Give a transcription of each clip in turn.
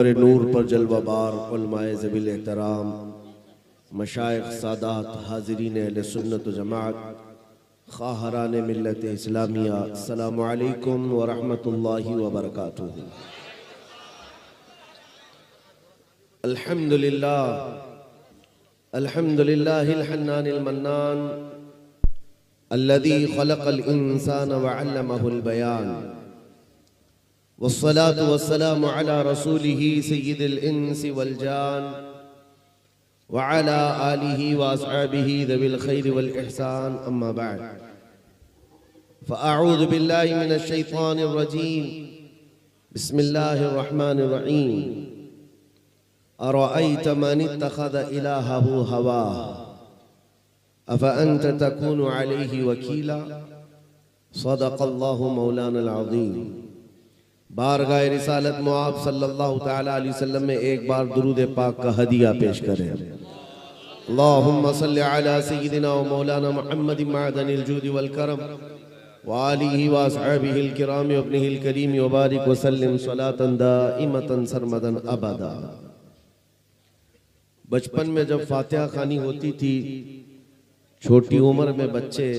नूर पर जलवाबार उलमाए ज़बील एहतराम मशाइख सादात हाज़रीन अहले सुन्नत व जमाअत ख़ाहरान मिल्लत इस्लामिया अस्सलामु अलैकुम व रहमतुल्लाहि व बरकातुहू। अल्हम्दुलिल्लाहिल हन्नानिल मन्नान अल्लज़ी ख़लक़ल इंसान व अल्लमहुल बयान वस्सलातु वस्सलामु अला रसूलिही सय्यिदिल इंसी वल जान व अला आलिही व अस्हाबिही ज़विल खैरि वल इहसान अम्मा बअद फ़अऊज़ु बिल्लाहि मिनश शैतानिर रजीम बिस्मिल्लाहिर रहमानिर रहीम अरअयत मन इत्तख़ज़ इलाहहु हवाह अफ़अन्त तकूनु अलैहि वकीला सदक़ल्लाहु मौलाना अज़ीम। बारगाह रिसालत मुआब सल्लल्लाहु तआला अलैहि वसल्लम में एक बार दुरूद पाक का हदिया पेश करें। अल्लाहुम्मा सल्लि अला सय्यिदिना व मौलाना मुहम्मद मअदनिल जूद वल करम व आलिहि व अस्हाबिहिल किराम व इब्निहिल करीम व बारिक व सल्लिम सलातन दाइमतन सरमदन अबदा। बचपन में जब फातिहा खानी होती थी, छोटी उम्र में बच्चे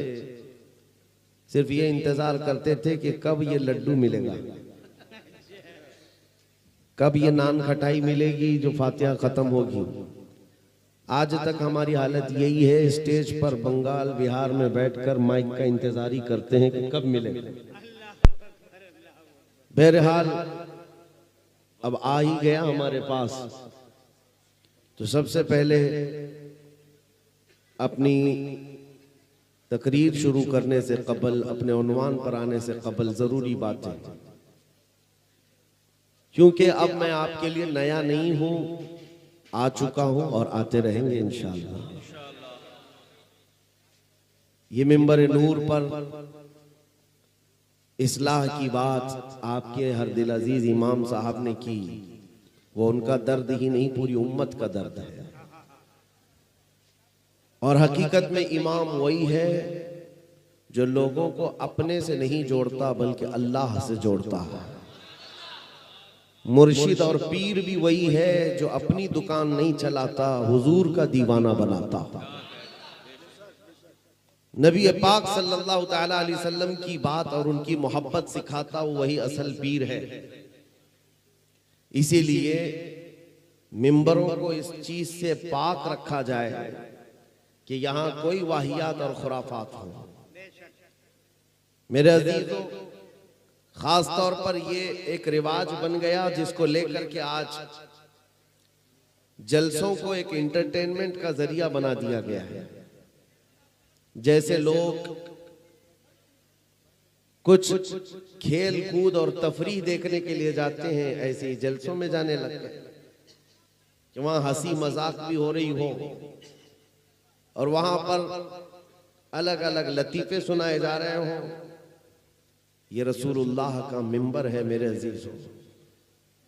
सिर्फ ये इंतजार करते थे कि कब ये लड्डू मिलेगा, कब ये नान खटाई मिलेगी जो फातिहा खत्म होगी। आज तक हमारी हालत यही है, स्टेज पर बंगाल बिहार में बैठकर माइक का इंतजार ही करते हैं कि कब मिलेगा। बहरहाल अब आ ही गया हमारे पास, तो सबसे पहले अपनी तकरीर शुरू करने से कबल, अपने उन्वान पर आने से कबल जरूरी बात है, क्योंकि अब मैं आपके लिए नया नहीं हूं, आ चुका हूं और आते रहेंगे इंशाअल्लाह। ये मिंबर नूर पर इस्लाह की बात आपके हर दिल अजीज इमाम साहब ने की, वो उनका दर्द ही नहीं, पूरी उम्मत का दर्द है। और हकीकत में इमाम वही है जो लोगों को अपने से नहीं जोड़ता बल्कि अल्लाह से जोड़ता है। मुर्शिद और पीर भी वही है जो अपनी दुकान नहीं चलाता, हुजूर का दीवाना बनाता। नबी पाक सल्लल्लाहु तआला अलैहि वसल्लम की बात और उनकी मोहब्बत सिखाता, वही असल पीर है। इसीलिए मिंबरों को इस चीज से पाक रखा जाए कि यहां कोई वाहियात और खुराफात हो। मेरे अजीजों, खास तौर पर ये एक रिवाज बन गया जिसको लेकर के आज जलसों को एक एंटरटेनमेंट का जरिया बना दिया गया है। जैसे लोग कुछ खेल कूद और तफरीह देखने के लिए जाते हैं, ऐसे ही जलसों में जाने लग गए कि वहां हंसी मजाक भी हो रही हो और वहां पर अलग अलग लतीफे सुनाए जा रहे हों। ये रसूलुल्लाह का मिंबर है मेरे अजीजों।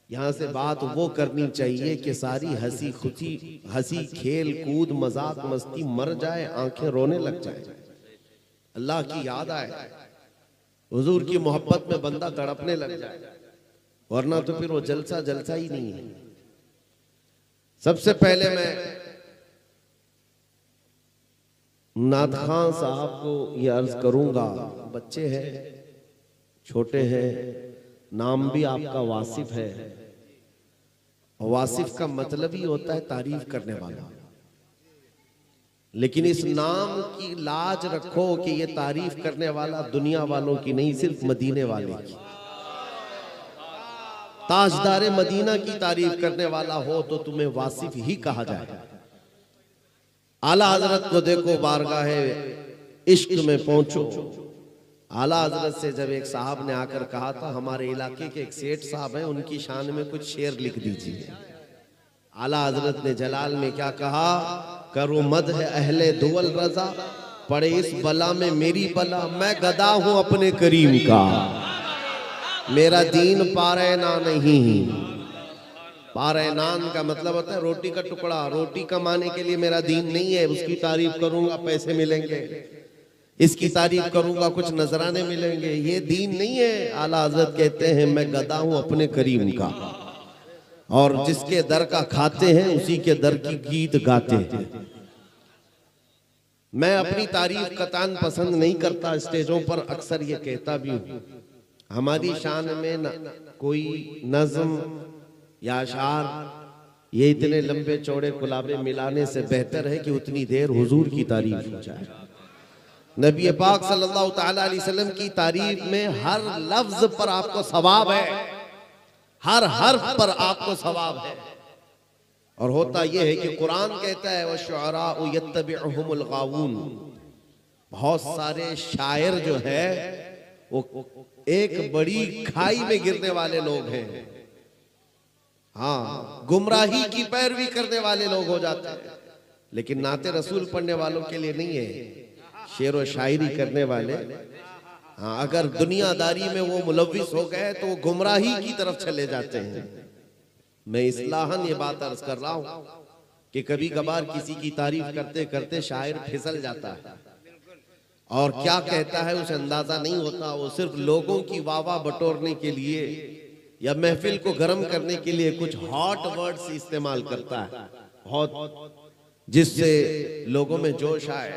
यहां से बात वो करनी चाहिए कि सारी हंसी खुशी, हंसी खेल कूद मजाक मस्ती मर जाए, आंखें रोने लग जाए, अल्लाह की याद आए, हुजूर की मोहब्बत में बंदा तड़पने लग जाए, वरना तो फिर वो जलसा जलसा ही नहीं है। सबसे पहले मैं नात खान साहब को ये अर्ज करूंगा, बच्चे हैं, छोटे हैं, नाम भी आपका वासिफ है, और वासिफ का मतलब ही होता है तारीफ करने वाला। लेकिन इस नाम की लाज रखो कि ये तारीफ करने वाला दुनिया वालों की नहीं, सिर्फ मदीने वाले की। ताजदारे मदीना की तारीफ करने वाला हो तो तुम्हें वासिफ ही कहा जाए। आला हजरत को देखो, बारगाह इश्क में पहुंचो। आला हजरत से जब एक साहब ने आकर कहा था, हमारे इलाके के एक सेठ साहब हैं, उनकी शान में कुछ शेर लिख दीजिए। आला हजरत ने जलाल में क्या कहा, करो मद है अहले दुवल रजा, पड़े इस बला में मेरी बला, मैं गदा हूं अपने करीम का, मेरा दीन पारैना नहीं। पारैनान का मतलब होता है रोटी का टुकड़ा, रोटी कमाने के लिए मेरा दीन नहीं है, उसकी तारीफ करूंगा पैसे मिलेंगे, इसकी तारीफ करूंगा कुछ नजराने मिलेंगे, ये दीन नहीं है। आला हजरत कहते हैं मैं गदा हूं अपने करीम का। और जिसके दर का खाते हैं उसी के दर की गीत गाते हैं। मैं अपनी तारीफ कतान पसंद नहीं करता, स्टेजों पर अक्सर ये कहता भी हूं, हमारी शान में कोई नज्म या अशार ये इतने लंबे चौड़े कुलाबे मिलाने से बेहतर है कि उतनी देर हुजूर की तारीफ हो जाए। नबी पाक सल्लल्लाहु ताला अलैहि वसल्लम की तारीफ में हर लफ्ज पर आपको सवाब है, हर हर्फ पर आपको सवाब है। और होता यह है कि कुरान कहता है वशुअराउ यत्तबिउहुमुल गावून, बहुत सारे शायर जो है वो एक बड़ी खाई में गिरने वाले लोग हैं। हाँ, गुमराही की पैरवी करने वाले लोग हो जाते हैं, लेकिन नाते रसूल पढ़ने वालों के लिए नहीं है। शेर व शायरी करने वाले, हाँ, अगर दुनियादारी में वो मुलव्विस हो गए तो वो गुमराही की तरफ चले जाते हैं। मैं इस्लाहन ये बात अर्ज कर रहा हूं कि कभी कभार किसी की तारीफ करते करते शायर फिसल जाता है और क्या कहता है उसे अंदाजा नहीं होता। वो सिर्फ लोगों की वाह बटोरने के लिए या महफिल को गर्म करने के लिए कुछ हॉट वर्ड्स इस्तेमाल करता है, बहुत, जिससे लोगों में जोश आए,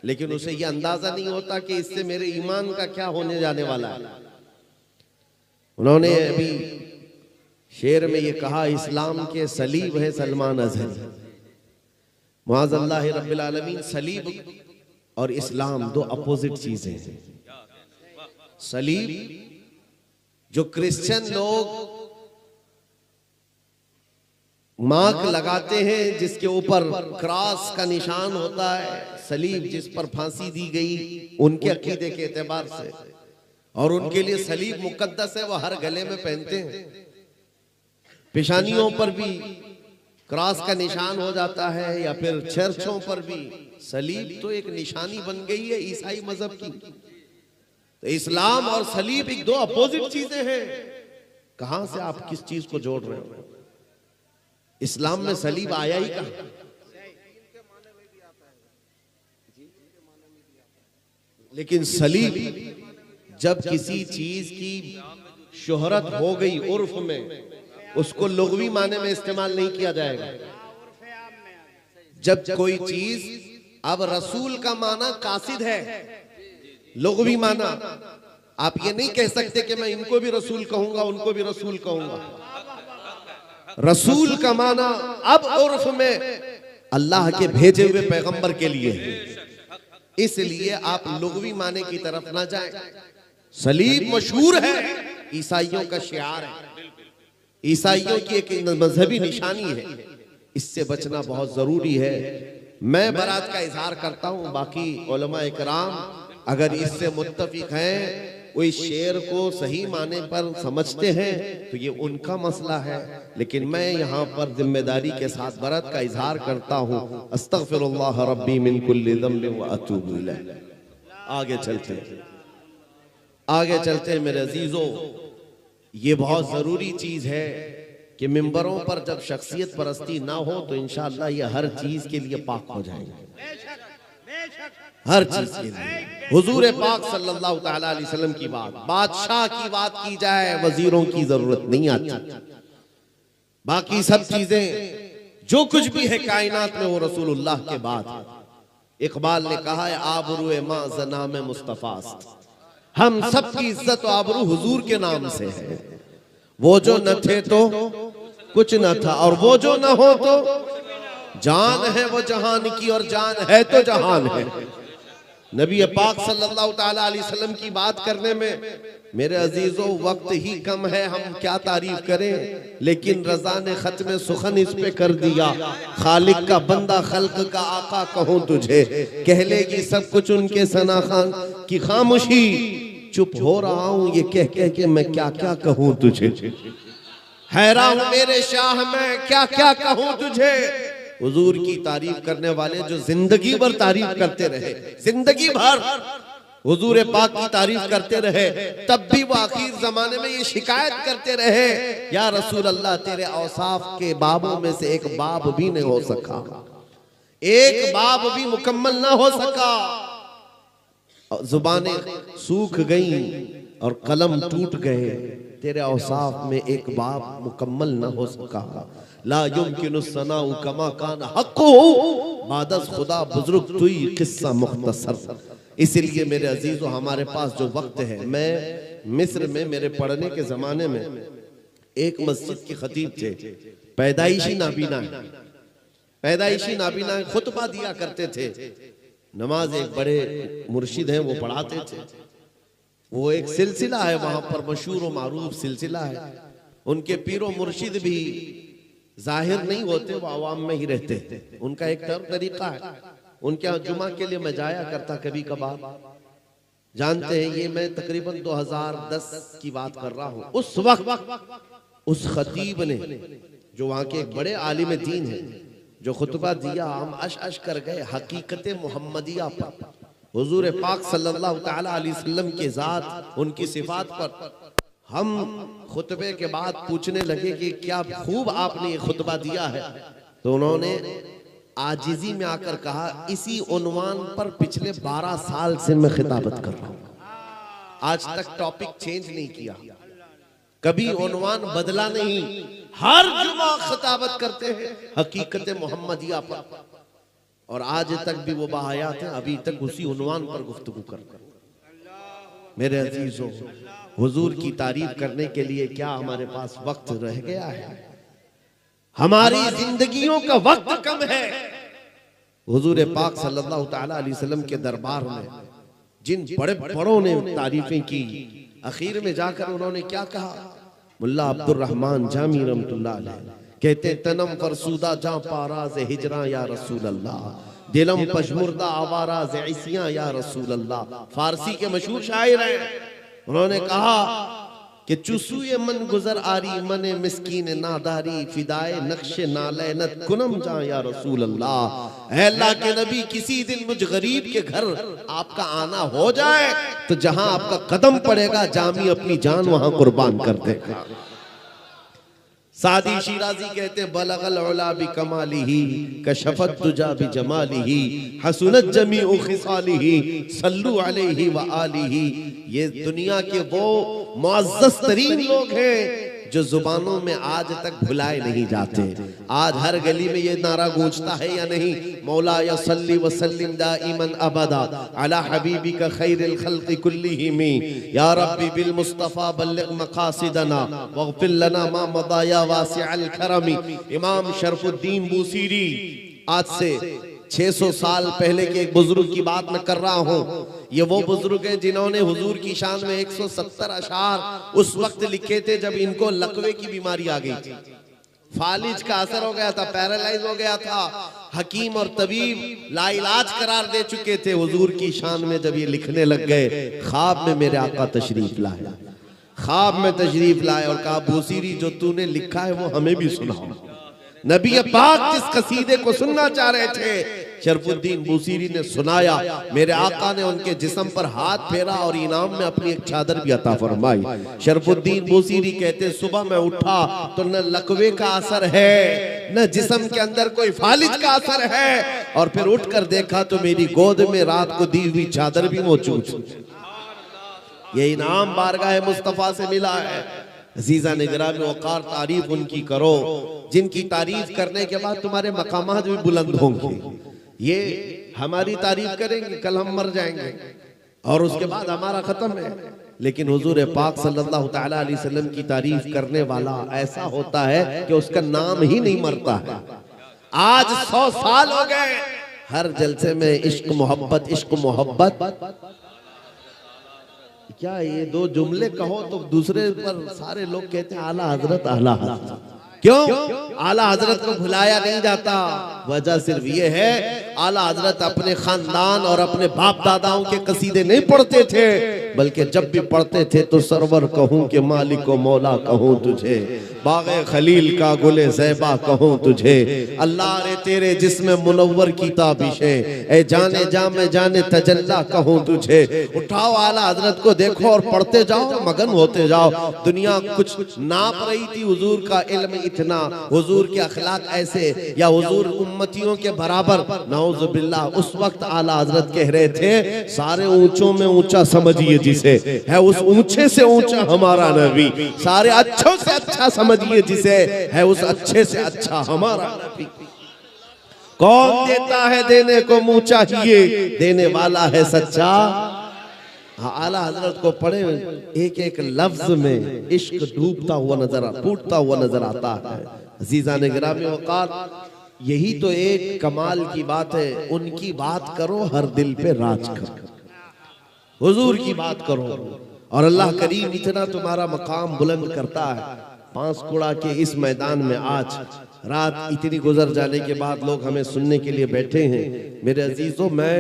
लेकिन उसे यह अंदाजा नहीं होता कि इससे मेरे ईमान का क्या होने जाने वाला है। उन्होंने अभी शेर में ये कहा, इस्लाम के सलीब है सलमान अजहरी। मुआज़ल्लाह रब्बिल आलमीन, सलीब और इस्लाम दो अपोजिट चीजें हैं। सलीब जो क्रिश्चियन लोग मार्क लगाते हैं जिसके ऊपर क्रॉस का निशान होता है, सलीब जिस पर फांसी दी गई उनके अकीदे के एतबार से, और उनके लिए सलीब मुकद्दस है, वो हर गले में पहनते हैं। पेशानियों पर भी क्रॉस का निशान हो जाता है, या फिर चर्चों पर भी सलीब तो एक निशानी बन गई है ईसाई मजहब की। तो इस्लाम और सलीब एक दो अपोजिट चीजें हैं। कहां से आप किस चीज को जोड़ रहे हो? इस्लाम में सलीब आया ही कहां? लेकिन सलीब जब किसी चीज की शोहरत हो गई उर्फ में, उसको लुग़वी माने में इस्तेमाल नहीं किया जाएगा। जब कोई चीज, अब रसूल का माना कासिद है, लुग़वी माना, आप ये नहीं कह सकते कि मैं इनको भी रसूल कहूंगा उनको भी रसूल कहूंगा। रसूल का माना अब उर्फ में अल्लाह के भेजे हुए पैगंबर के लिए है, इसलिए आप लुग़वी माने की तरफ ना जाएं। सलीब मशहूर है, ईसाइयों का शिआर है, ईसाइयों की एक मजहबी निशानी है, इससे बचना बहुत जरूरी है। मैं बरात का इजहार करता हूं, बाकी उलमा इकराम अगर इससे मुत्तफिक हैं, वो इस शेर को सही माने पर समझते हैं तो ये उनका मसला है, लेकिन मैं यहाँ पर जिम्मेदारी के साथ बरात का इजहार करता हूँ। अस्तगफिरुल्लाह रब्बी मिन कुल्लि ज़ंबिन व अतूबु इलैह। आगे चलते मेरे अजीजों, ये बहुत जरूरी चीज है कि मिंबरों पर जब शख्सियत परस्ती ना हो तो इंशाअल्लाह ये हर चीज के लिए पाक हो जाएगा, हर चीज के लिए। हुजूर पाक सल्लल्लाहु ताला अलैहि वसल्लम की बात, बादशाह की बात की जाए, वजीरों की जरूरत नहीं आती। बाकी सब चीजें जो कुछ भी है कायनात में वो रसूलुल्लाह के बाद। इकबाल ने कहा है, आबरूए मां ज़नाम मुस्तफास्त, हम सब की इज्जत और आबरू हुजूर के नाम से है। वो जो न थे तो कुछ न था, और वो जो न हो तो जान है वो जहान की, और जान है तो जहान है। नबी पाक सल्लल्लाहु ताला अलैहि वसल्लम की बात करने में मेरे अजीजों वक्त ही कम है, हम क्या तारीफ करें, लेकिन रज़ा ने खत में सुखन इस पे कर दिया, खालिक का बंदा खल्क का आका कहूं तुझे, कह लेगी सब कुछ उनके सना खान की खामोशी, चुप हो रहा हूं ये कह कह के मैं क्या क्या कहूं तुझे, हैरान हूं मेरे शाह मैं क्या क्या कहूं तुझे। हुजूर की तारीफ करने वाले जो जिंदगी भर तारीफ करते रहे, जिंदगी भर हुजूर पाक की तारीफ करते रहे, तब भी वो आखिर जमाने में ये शिकायत करते रहे, या रसूल अल्लाह तेरे औसाफ के बाबों में से एक बाब भी नहीं हो सका, एक बाब भी मुकम्मल ना हो सका। जुबानें सूख गई और कलम टूट गए, तेरे औसाफ में एक बाप मुकम्मल न हो सका। ला युमकिनु सनाउ कमा कान हक़्क़ु बादस खुदा बुजुर्ग तुई किस्सा मुख्तसर। इसीलिए मेरे अजीजों, हमारे पास जो वक्त है, मैं मिस्र में मेरे पढ़ने के जमाने में एक मस्जिद के खतीब थे, पैदाइशी नाबीना है, पैदाइशी नाबीना है, खुतबा दिया करते थे। नमाज एक बड़े मुर्शिद हैं, वो पढ़ाते थे। वो एक सिलसिला है वहां पर, मशहूर व मारूफ सिलसिला है। उनके पीरो मुर्शिद भी जाहिर नहीं होते, वो आवाम में ही रहते। उनका एक तरीका है। उनके यहाँ जुमा के लिए मैं जाया करता कभी कभार। जानते हैं, ये मैं तकरीबन 2010 की बात कर रहा हूँ। उस वक्त उस खतीब ने, जो वहां के एक बड़े आलिम दीन है, जो खुतबा दिया, हम अश कर गए हकीकत मोहम्मदिया पर, हुजूर पाक सल्लल्लाहु तआला अलैहि वसल्लम के जात, उनकी सिफात पर। हम खुतबे के बाद पूछने लगे कि क्या खूब आपने ये खुतबा दिया है। तो उन्होंने आजिजी में आकर कहा, इसी उन्वान पर पिछले 12 साल से मैं खिताबत कर रहा हूं, आज तक टॉपिक चेंज नहीं किया, कभी उन्वान बदला नहीं, हर जुमा खिताबत करते हैं हकीकत मोहम्मदिया पर। और आज तक भी वो बाहयात हैं, अभी तक उसी उन्वान पर गुफ्तगू कर। मेरे अजीजों, हुजूर की तारीफ करने के लिए क्या हमारे पास वक्त रह गया है? हमारी जिंदगियों का वक्त कम है। हुजूर पाक सल्लल्लाहु तआला अलैहि वसल्लम के दरबार में जिन बड़े बड़ों ने तारीफें की, आखिर में जाकर उन्होंने क्या कहा? मुल्ला अब्दुल रहमान जामी रहमतुल्लाह अलैह कहते, तनम फरसूदा जा पाराज हिजरा या रसूल अल्लाह, दिलम पशमुर्दा आवाराज इसियां या रसूल अल्लाह। फारसी के मशहूर शायर हैं। उन्होंने कहा कि चुसूए मन गुजर आरी मने मिस्कीन नादारी, फिदाए नक्शे नालैनत कुनम जा या रसूल अल्लाह। ऐ अल्लाह के नबी, किसी दिन मुझ गरीब के घर आपका आना हो जाए तो जहां आपका कदम पड़ेगा, जामी अपनी जान वहां कुर्बान कर देगा। सादी शिराजी कहते, बलगल उला बि कमालिही कशफत दुजा बि जमालिही हसनत जमीउ खिसालिही सल्लु अलैहि व आलिही। ये दुनिया के वो मुअज़्ज़ज़ तरीन लोग हैं जो जुबानों में आज तक भुलाए नहीं जाते। आज हर गली में ये नारा गूंजता है या नहीं? मौला या सल्ली व सल्लिम दाइमन अबदा अला हबीबिका खैरिल खल्क़ि कुल्लिहिम या रब्बी बिल मुस्तफा बल्लिग मकासिदना वग़फिर लना मा मदा या वासिअल करमी। इमाम शरफुद्दीन बूसीरी, आज से 600 साल पहले के एक बुजुर्ग की बात मैं कर रहा हूँ। ये वो बुजुर्ग हैं जिन्होंने हुजूर की शान में 170 अशार उस वक्त लिखे थे जब इनको लकवे की बीमारी आ गई थी, फालिज का असर हो गया था, पैरालाइज हो गया था। हकीम और तबीब लाइलाज करार दे चुके थे। हुजूर की शान में जब ये लिखने लग गए, ख्वाब में मेरे आका तशरीफ लाए, ख्वाब में तशरीफ लाए और कहा, बूसीरी जो तूने लिखा है वो हमें भी सुनाओ। नबी पाक जिस कसीदे को सुनना चाह रहे थे, शरफुद्दीन बूसीरी ने सुनाया। मेरे आका ने उनके जिस्म पर हाथ फेरा और इनाम में अपनी एक चादर भी अता फरमाई। शरफुद्दीन बूसीरी कहते, सुबह मैं उठा तो न लकवे का असर है, न जिस्म के अंदर कोई फालिज का असर है, और फिर उठकर देखा तो मेरी गोद में रात को दी हुई चादर भी मौजूद। ये इनाम बारगाह मुस्तफा से मिला है। अजीजा निगरान वकार, तारीफ उनकी करो जिनकी तारीफ करने के बाद तुम्हारे मकामात भी बुलंद होंगे। ये हमारी तारीफ करेंगे, कल हम मर जाएंगे और उसके बाद हमारा खत्म है। लेकिन हुजूर पाक सल्लल्लाहु तआला अलैहि वसल्लम की तारीफ करने वाला ऐसा होता है कि उसका नाम ही नहीं मरता है। आज 100 साल हो गए, हर जलसे में इश्क मोहब्बत, इश्क मोहब्बत। क्या ये दो जुमले कहो तो दूसरे पर सारे लोग कहते हैं आला हजरत, आला हजरत। क्यों आला हजरत को भुलाया नहीं जाता? वजह सिर्फ ये है, आला हजरत अपने खानदान और अपने बाप दादाओं के कसीदे नहीं पढ़ते थे, बल्कि जब भी पढ़ते थे तो सरवर कहूं कि मालिक व मौला कहूं तुझे, बाग़े खलील का गुले ज़ैबा कहूं तुझे, अल्लाह रे तेरे जिस्म मुनव्वर की ताबिशें, ए जाने जा में जाने तजल्ला कहूं तुझे। उठाओ आला हजरत को देखो और पढ़ते जाओ, मगन होते जाओ। दुनिया कुछ नाप रही थी हुजूर का इल्म इतना, हुजूर के अखलाक ऐसे, या हुजूर उम्मतियों के बराबर, नाउज़ुबिल्लाह। उस वक्त आला हजरत कह रहे थे, सारे ऊंचों में ऊंचा समझिए जिसे, है उस ऊंचे से ऊंचा हमारा नबी। सारे अच्छों से अच्छा समझिए जिसे, है उस अच्छे से अच्छा हमारा नबी। कौन देता है देने को मुंह चाहिए, देने वाला है सच्चा। आला हजरत को पढ़े, एक एक लफ्ज में इश्क डूबता हुआ फूटता हुआ नजर आता है। अजीजान गिरामी औकात, यही तो एक कमाल की बात है। उनकी बात करो, हर दिल पे राज करो, हुजूर की बात करो, और अल्लाह करीम इतना तुम्हारा मकाम बुलंद करता है। पांसकुड़ा के इस मैदान में आज रात इतनी गुजर जाने के बाद लोग हमें सुनने के लिए बैठे हैं। मेरे अजीजों, मैं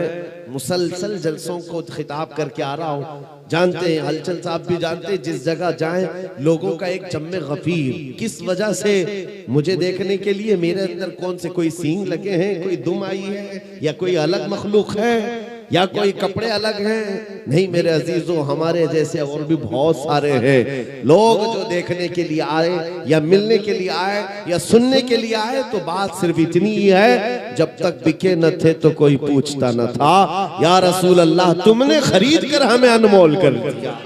मुसलसल जलसों को खिताब करके आ रहा हूँ। जानते हैं, हलचल साहब भी जानते हैं, जिस जगह जाएं लोगों का एक जम्मे गफीर। किस वजह से? मुझे देखने के लिए मेरे अंदर कौन से कोई सींग लगे हैं, कोई दुम आई है, या कोई अलग मखलूक है, या कोई कपड़े अलग हैं? नहीं मेरे अजीजों, हमारे जैसे और भी बहुत सारे हैं लोग जो देखने के लिए आए, या मिलने के लिए आए, या सुनने के लिए आए। तो बात सिर्फ इतनी ही है, जब तक बिके न थे तो कोई पूछता न था। या रसूल अल्लाह, तुमने खरीद कर हमें अनमोल कर दिया।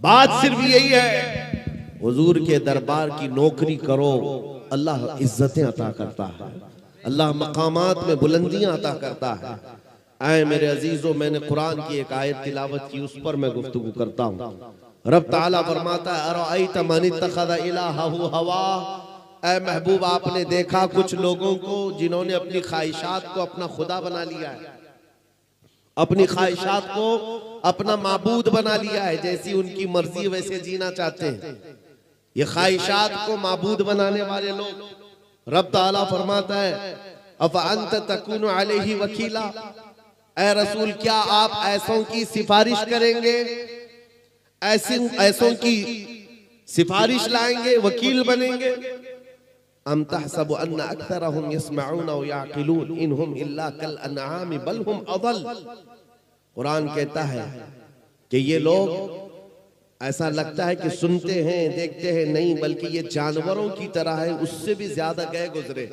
बात सिर्फ यही है, हुजूर के दरबार की नौकरी करो, अल्लाह इज्जतें अता करता है, अल्लाह मकामात में बुलंदियां अता करता है। आए मेरे अजीजों, मैंने कुरान की एक आयत तिलावत की, उस पर मैं गुफ्तगू करता हूँ। रब ताला फरमाता है, अरअयत मन इत्तखज़ इलाहहु हवा। ऐ महबूब, आपने देखा कुछ लोगों को जिन्होंने अपनी ख्वाहिशात को अपना खुदा बना लिया है, अपनी ख्वाहिशात को अपना माबूद बना लिया है। जैसी उनकी मर्जी वैसे जीना चाहते हैं। ये ख्वाहिशात को माबूद बनाने वाले लोग, रब ताला फरमाता है, अफ़ अंत तकुनु अलैहि वकीला। ऐ रसूल, क्या आप ऐसों की सिफारिश करेंगे, ऐसों की सिफारिश लाएंगे, वकील बनेंगे? अम तहसबु अन्ना अक्सरहुम यस्मऊन व याक़िलून इनहुम इल्ला कल अनआम बल हुम अदल। कुरान कहता है कि ये लोग, ऐसा लगता है कि सुनते हैं देखते हैं, नहीं बल्कि ये जानवरों की तरह है, उससे भी ज्यादा गए गुजरे।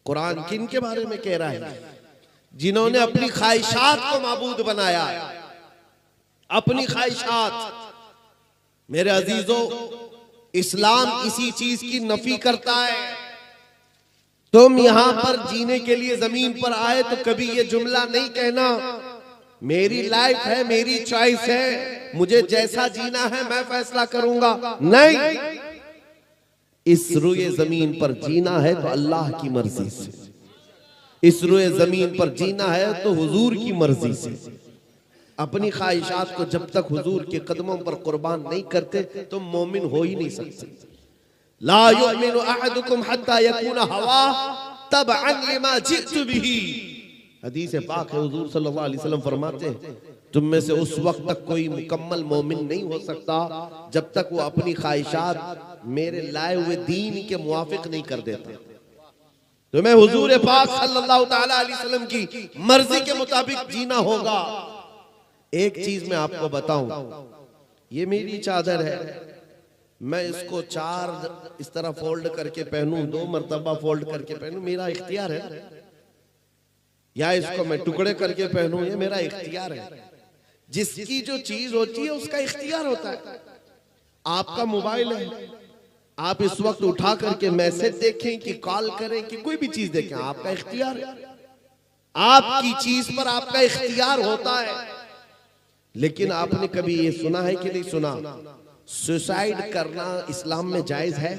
कुरान किन के बारे में कह रहा है? जिन्होंने अपनी ख्वाहिशात को माबूद बनाया, अपनी ख्वाहिशात। मेरे अजीजों, इस्लाम इसी चीज की नफी करता है। तुम यहां पर जीने के लिए जमीन पर आए तो कभी ये जुमला नहीं कहना, मेरी लाइफ है, मेरी चॉइस है, मुझे जैसा जीना है मैं फैसला करूंगा। नहीं, इस रुए जमीन पर जीना है तो अल्लाह की मर्जी से, इस रुए जमीन पर जीना है तो हुजूर की मर्जी से। अपनी ख्वाहिशात को जब तक हुजूर के कदमों पर कुर्बान नहीं करते तुम मोमिन हो ही नहीं सकते। ला युमिनु अहदुकुम हत्ता यकूना हवा तबअन लिमा जिअतु बिही। हदीस पाक है, हुजूर सल्लल्लाहु अलैहि वसल्लम फरमाते हैं, तुम में से उस वक्त तक कोई मुकम्मल मोमिन नहीं हो सकता जब तक वो अपनी ख्वाहिशात मेरे लाए हुए दीन के मुवाफिक नहीं कर देता। तुम्हें हुजूर पाक सल्लल्लाहु ताला अलैहि वसल्लम की मर्जी के मुताबिक जीना होगा। एक चीज मैं आपको बताऊं, ये मेरी चादर है, मैं इसको 4 इस तरह फोल्ड करके पहनूं, 2 मरतबा फोल्ड करके पहनूं, मेरा इख्तियार है, या इसको मैं टुकड़े करके पहनूं, ये मेरा इख्तियार है। जिसकी जो चीज होती है उसका इख्तियार होता है। आपका मोबाइल है, आप इस वक्त उठा करके मैसेज देखें कि कॉल करें कि कोई भी चीज देखें, आपका इख्तियार है। आपकी चीज पर आपका इख्तियार होता है। लेकिन आपने कभी ये सुना है कि नहीं सुना, सुसाइड करना इस्लाम में जायज है?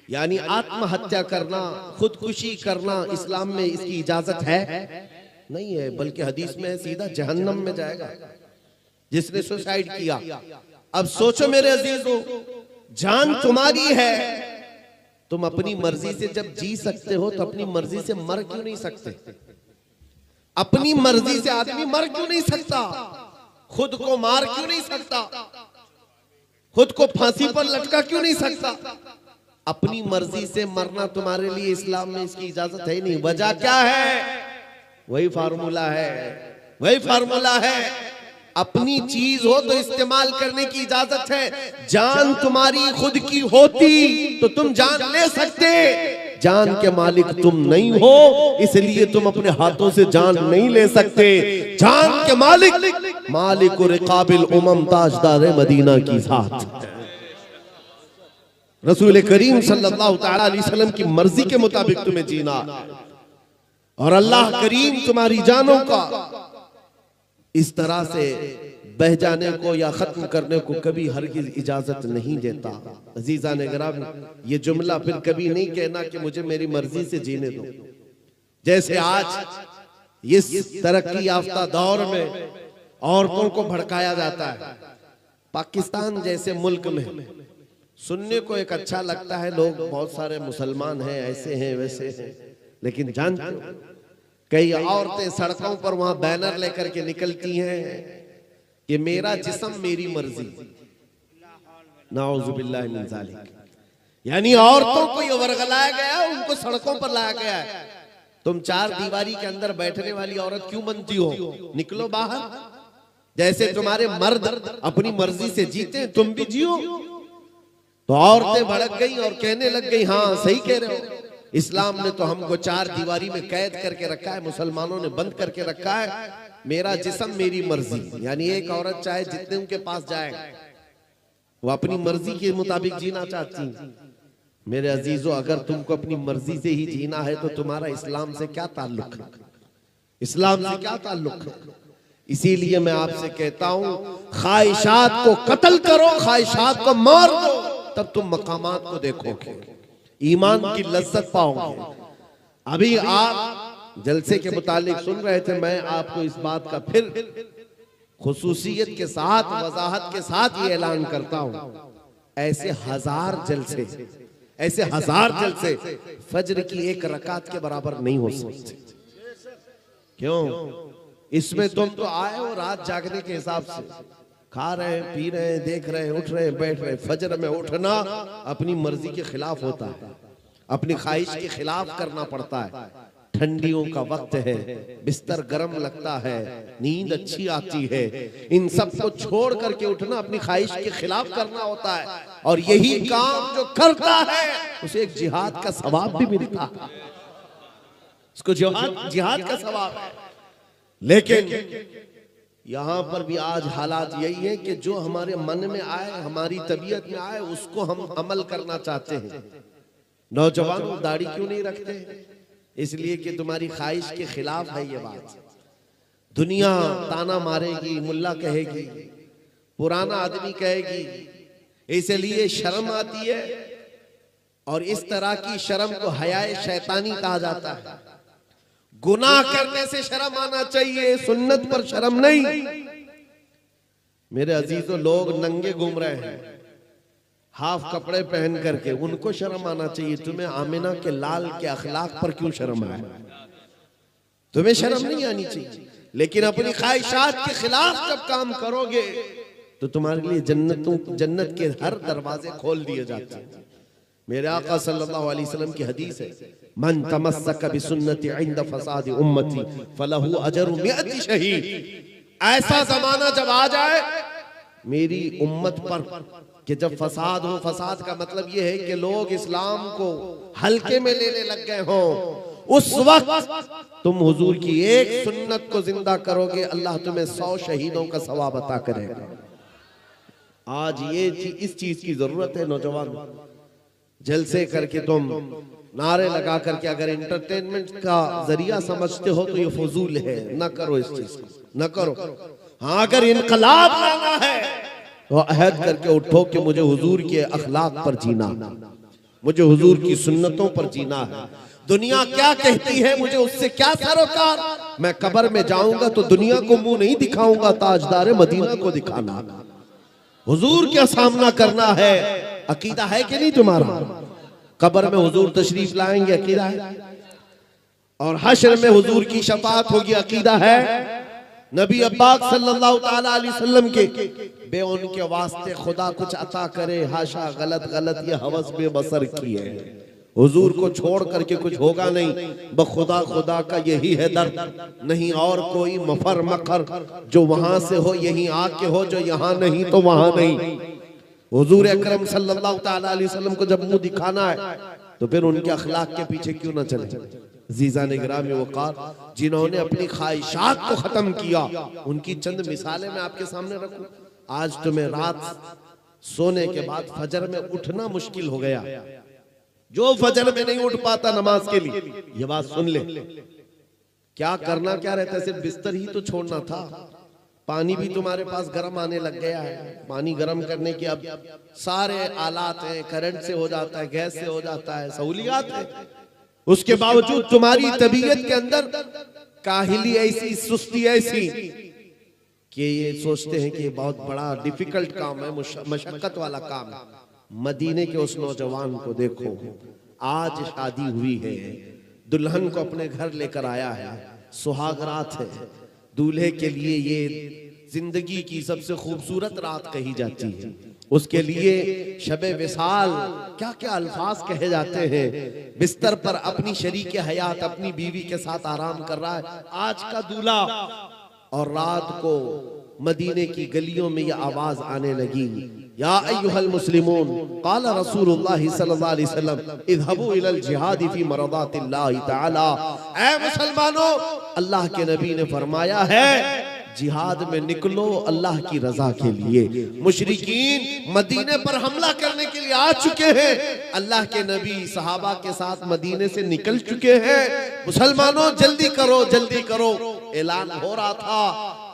यानी आत्महत्या करना, खुदकुशी करना इस्लाम में इसकी इजाजत है? नहीं है, बल्कि हदीस में सीधा जहन्नम में जाएगा जिसने सुसाइड किया। अब सोचो मेरे अजीजों, जान तुम्हारी है, तुम अपनी मर्जी से जब जी सकते हो तो अपनी मर्जी से मर क्यों नहीं सकते? अपनी मर्जी से आदमी मर क्यों नहीं सकता? खुद को मार क्यों नहीं सकता? खुद को फांसी पर लटका क्यों नहीं सकता? अपनी मर्जी से मरना तुम्हारे लिए इस्लाम में इसकी इजाजत है ही नहीं। वजह क्या है? वही फार्मूला है, वही फार्मूला है। अपनी चीज हो तो इस्तेमाल करने की इजाजत है। जान तुम्हारी खुद की होती तो तुम जान ले सकते, जान के मालिक तुम नहीं हो, इसलिए तुम अपने हाथों से जान नहीं ले सकते। जान के मालिक मालिक रिकाबिल उमम ताजदार मदीना की जात रसूल करीम सल्लल्लाहु तआला अलैहि वसल्लम की मर्जी के मुताबिक तुम्हें जीना, और अल्लाह करीम तुम्हारी जानों का इस तरह से बह जाने को या खत्म करने को कभी हरगिज इजाजत नहीं देता। अजीजा ने गिरामी, ये जुमला फिर कभी नहीं कहना कि मुझे मेरी मर्जी से जीने दो। जैसे आज इस तरक्की याफ्ता दौर में औरतों को भड़काया जाता है, पाकिस्तान जैसे मुल्क में सुनने को एक अच्छा लगता है, लोग बहुत सारे मुसलमान हैं, ऐसे हैं वैसे हैं, लेकिन जानते हो कई औरतें सड़कों पर वहां बैनर लेकर के निकलती हैं कि मेरा जिस्म मेरी मर्जी। नाउजुबिल्लाह मिन ज़ालिक, यानी औरतों को ये वर्गलाया गया, उनको सड़कों पर लाया गया है। तुम चार दीवारी के अंदर बैठने वाली औरत क्यों बनती हो? निकलो बाहर। जैसे तुम्हारे मर्द अपनी मर्जी से जीते, तुम भी जियो। तो औरतें भड़क गई और कहने लग गई, हाँ सही कह रहे हो, इस्लाम ने तो हमको चार दीवारी में कैद करके रखा है, मुसलमानों ने बंद करके रखा है, मेरा जिस्म मेरी मर्जी। यानी एक औरत चाहे जितने उनके पास जाए वो अपनी मर्जी के मुताबिक जीना चाहती। मेरे अजीजों, अगर तुमको अपनी मर्जी से ही जीना है तो तुम्हारा इस्लाम से क्या ताल्लुक है? इस्लाम से क्या ताल्लुक है? इसीलिए मैं आपसे कहता हूं, ख्वाहिशात को कत्ल करो, ख्वाहिशात को मार दो, तब तुम मकामात को देखोगे, ईमान की लज्जत पाओगे। अभी आप जलसे के मुतालिक सुन रहे थे, मैं आपको इस बात का फिर खुसूसियत के साथ, वजाहत के साथ ये ऐलान करता हूं, ऐसे हजार जलसे फज्र की एक रकात के बराबर नहीं हो सकते। क्यों? इसमें तुम तो आए हो रात जागने के हिसाब से, खा रहे हैं, पी रहे हैं, देख रहे हैं, उठ रहे हैं, बैठ रहे हैं। फजर में उठना अपनी मर्जी के खिलाफ होता है, अपनी ख्वाहिश के खिलाफ करना पड़ता है। ठंडियों का वक्त है, बिस्तर गर्म लगता है, नींद अच्छी आती है, इन सब को छोड़ करके उठना अपनी ख्वाहिश के खिलाफ करना होता है। और यही काम जो करता है उसे एक जिहाद का सवाब भी मिलता है, उसको जिहाद का सवाब है। लेकिन यहां पर भी आज हालात यही है कि जो हमारे मन में आए, हमारी तबीयत में आए, उसको हम अमल करना चाहते हैं। नौजवान दाढ़ी क्यों नहीं रखते? इसलिए कि तुम्हारी ख्वाहिश के खिलाफ है ये बात। दुनिया ताना मारेगी, मुल्ला कहेगी, पुराना आदमी कहेगी, इसलिए शर्म आती है। और इस तरह की शर्म को हयाए शैतानी कहा जाता है। गुनाह करने से शर्म आना चाहिए, सुन्नत पर शर्म नहीं। मेरे अजीजों, लोग नंगे घूम रहे हैं हाफ कपड़े पहन करके, उनको शर्म आना चाहिए। तुम्हें आमिना के लाल के अखलाक पर क्यों शर्म आए? तुम्हें शर्म नहीं आनी चाहिए। लेकिन अपनी ख्वाहिशात के खिलाफ जब काम करोगे तो तुम्हारे लिए जन्नत के हर दरवाजे खोल दिए जाते हैं। मेरे आका सल्लल्लाहु अलैहि वसल्लम की हदीस है, मन तमस्सक बिसुन्नती इंद फसाद उम्मती फलहु अजरु मिअति शहीद। ऐसा जमाना जब आ जाए मेरी उम्मत पर कि जब फसाद हो, फसाद का मतलब यह है कि लोग इस्लाम को हल्के में लेने लग गए हों, उस वक्त तुम हुजूर की एक सुन्नत को जिंदा करोगे, अल्लाह तुम्हें 100 शहीदों का सवाब अता करेगा। आज इस चीज की जरूरत है। नौजवान, जलसे करके तुम नारे लगा करके अगर एंटरटेनमेंट का जरिया समझते हो तो ये फजूल है, न करो इस चीज को, न करो। हाँ, अगर इनकलाब लाना है तो अहद करके उठो कि मुझे हुजूर के अखलाक पर जीना, मुझे हुजूर की सुन्नतों पर जीना है। दुनिया क्या कहती है मुझे उससे क्या सरोकार। मैं कब्र में जाऊंगा तो दुनिया को मुंह नहीं दिखाऊंगा, ताजदार मदीना को दिखाना, हुजूर क्या सामना करना है। अकीदा है कि नहीं तुम्हारा? कब्र में हुजूर तशरीफ लाएंगे, अकीदा है। और हश्र में हुजूर की शफाअत होगी, अकीदा है। नबी अब्बाक सल्लल्लाहु ताला अलैहि वसल्लम के बे उनके वास्ते खुदा कुछ अता करे, हाशा, गलत ये हवस बेबसर की है। हुजूर को छोड़ करके कुछ होगा नहीं, बखुदा खुदा का यही है दर्द, नहीं और कोई मफर मकर। जो वहां से हो यहीं आके हो, जो यहाँ नहीं तो वहां नहीं। हुजूर अकरम सल्लल्लाहु ताला अलैहि वसल्लम को जब मुंह दिखाना है तो फिर उनके अखलाक के पीछे क्यों ना चले। जीज़ान गिरामी वक़ार, जिन्होंने अपनी ख्वाहिशात को खत्म किया, उनकी चंद मिसालें मैं आपके सामने रखूं। आज तुम्हें रात सोने के बाद फजर में उठना मुश्किल हो गया, जो फजर में नहीं उठ पाता नमाज के लिए, ये बात सुन ले, क्या करना क्या रहता है, सिर्फ बिस्तर ही तो छोड़ना था। पानी भी तुम्हारे पास गर्म आने लग गया है, पानी गर्म करने की अब सारे आलात हैं, करंट से हो जाता है, गैस से हो जाता है, सहूलियात है। उसके बावजूद तुम्हारी तबीयत के अंदर काहिली ऐसी, सुस्ती ऐसी कि ये सोचते हैं कि ये बहुत बड़ा डिफिकल्ट काम है, मशक्कत वाला काम है। मदीने के उस नौजवान को देखो, आज शादी हुई है, दुल्हन को अपने घर लेकर आया है, सुहागरात है, दूल्हे के लिए ये जिंदगी की सबसे खूबसूरत रात कही जाती है, उसके लिए शबे विसाल क्या क्या अल्फाज कहे जाते हैं। बिस्तर पर अपनी शरीक हयात अपनी बीवी के साथ आराम कर रहा है आज का दूल्हा, और रात को मदीने की गलियों में यह आवाज आने लगी, या अय्युहल मुस्लिमून क़ाला रसूलुल्लाह सल्लल्लाहु अलैहि वसल्लम इज़हबू इलल जिहाद फी मरदातिल्लाहि तआला। ऐ मुसलमानों, अल्लाह के नबी ने फरमाया है जिहाद में निकलो अल्लाह की रजा के लिए। मुशरिकीन मदीने पर हमला करने के लिए आ चुके हैं, अल्लाह के नबी सहाबा के साथ मदीने से निकल चुके हैं। मुसलमानों जल्दी करो, जल्दी करो। ऐलान हो रहा था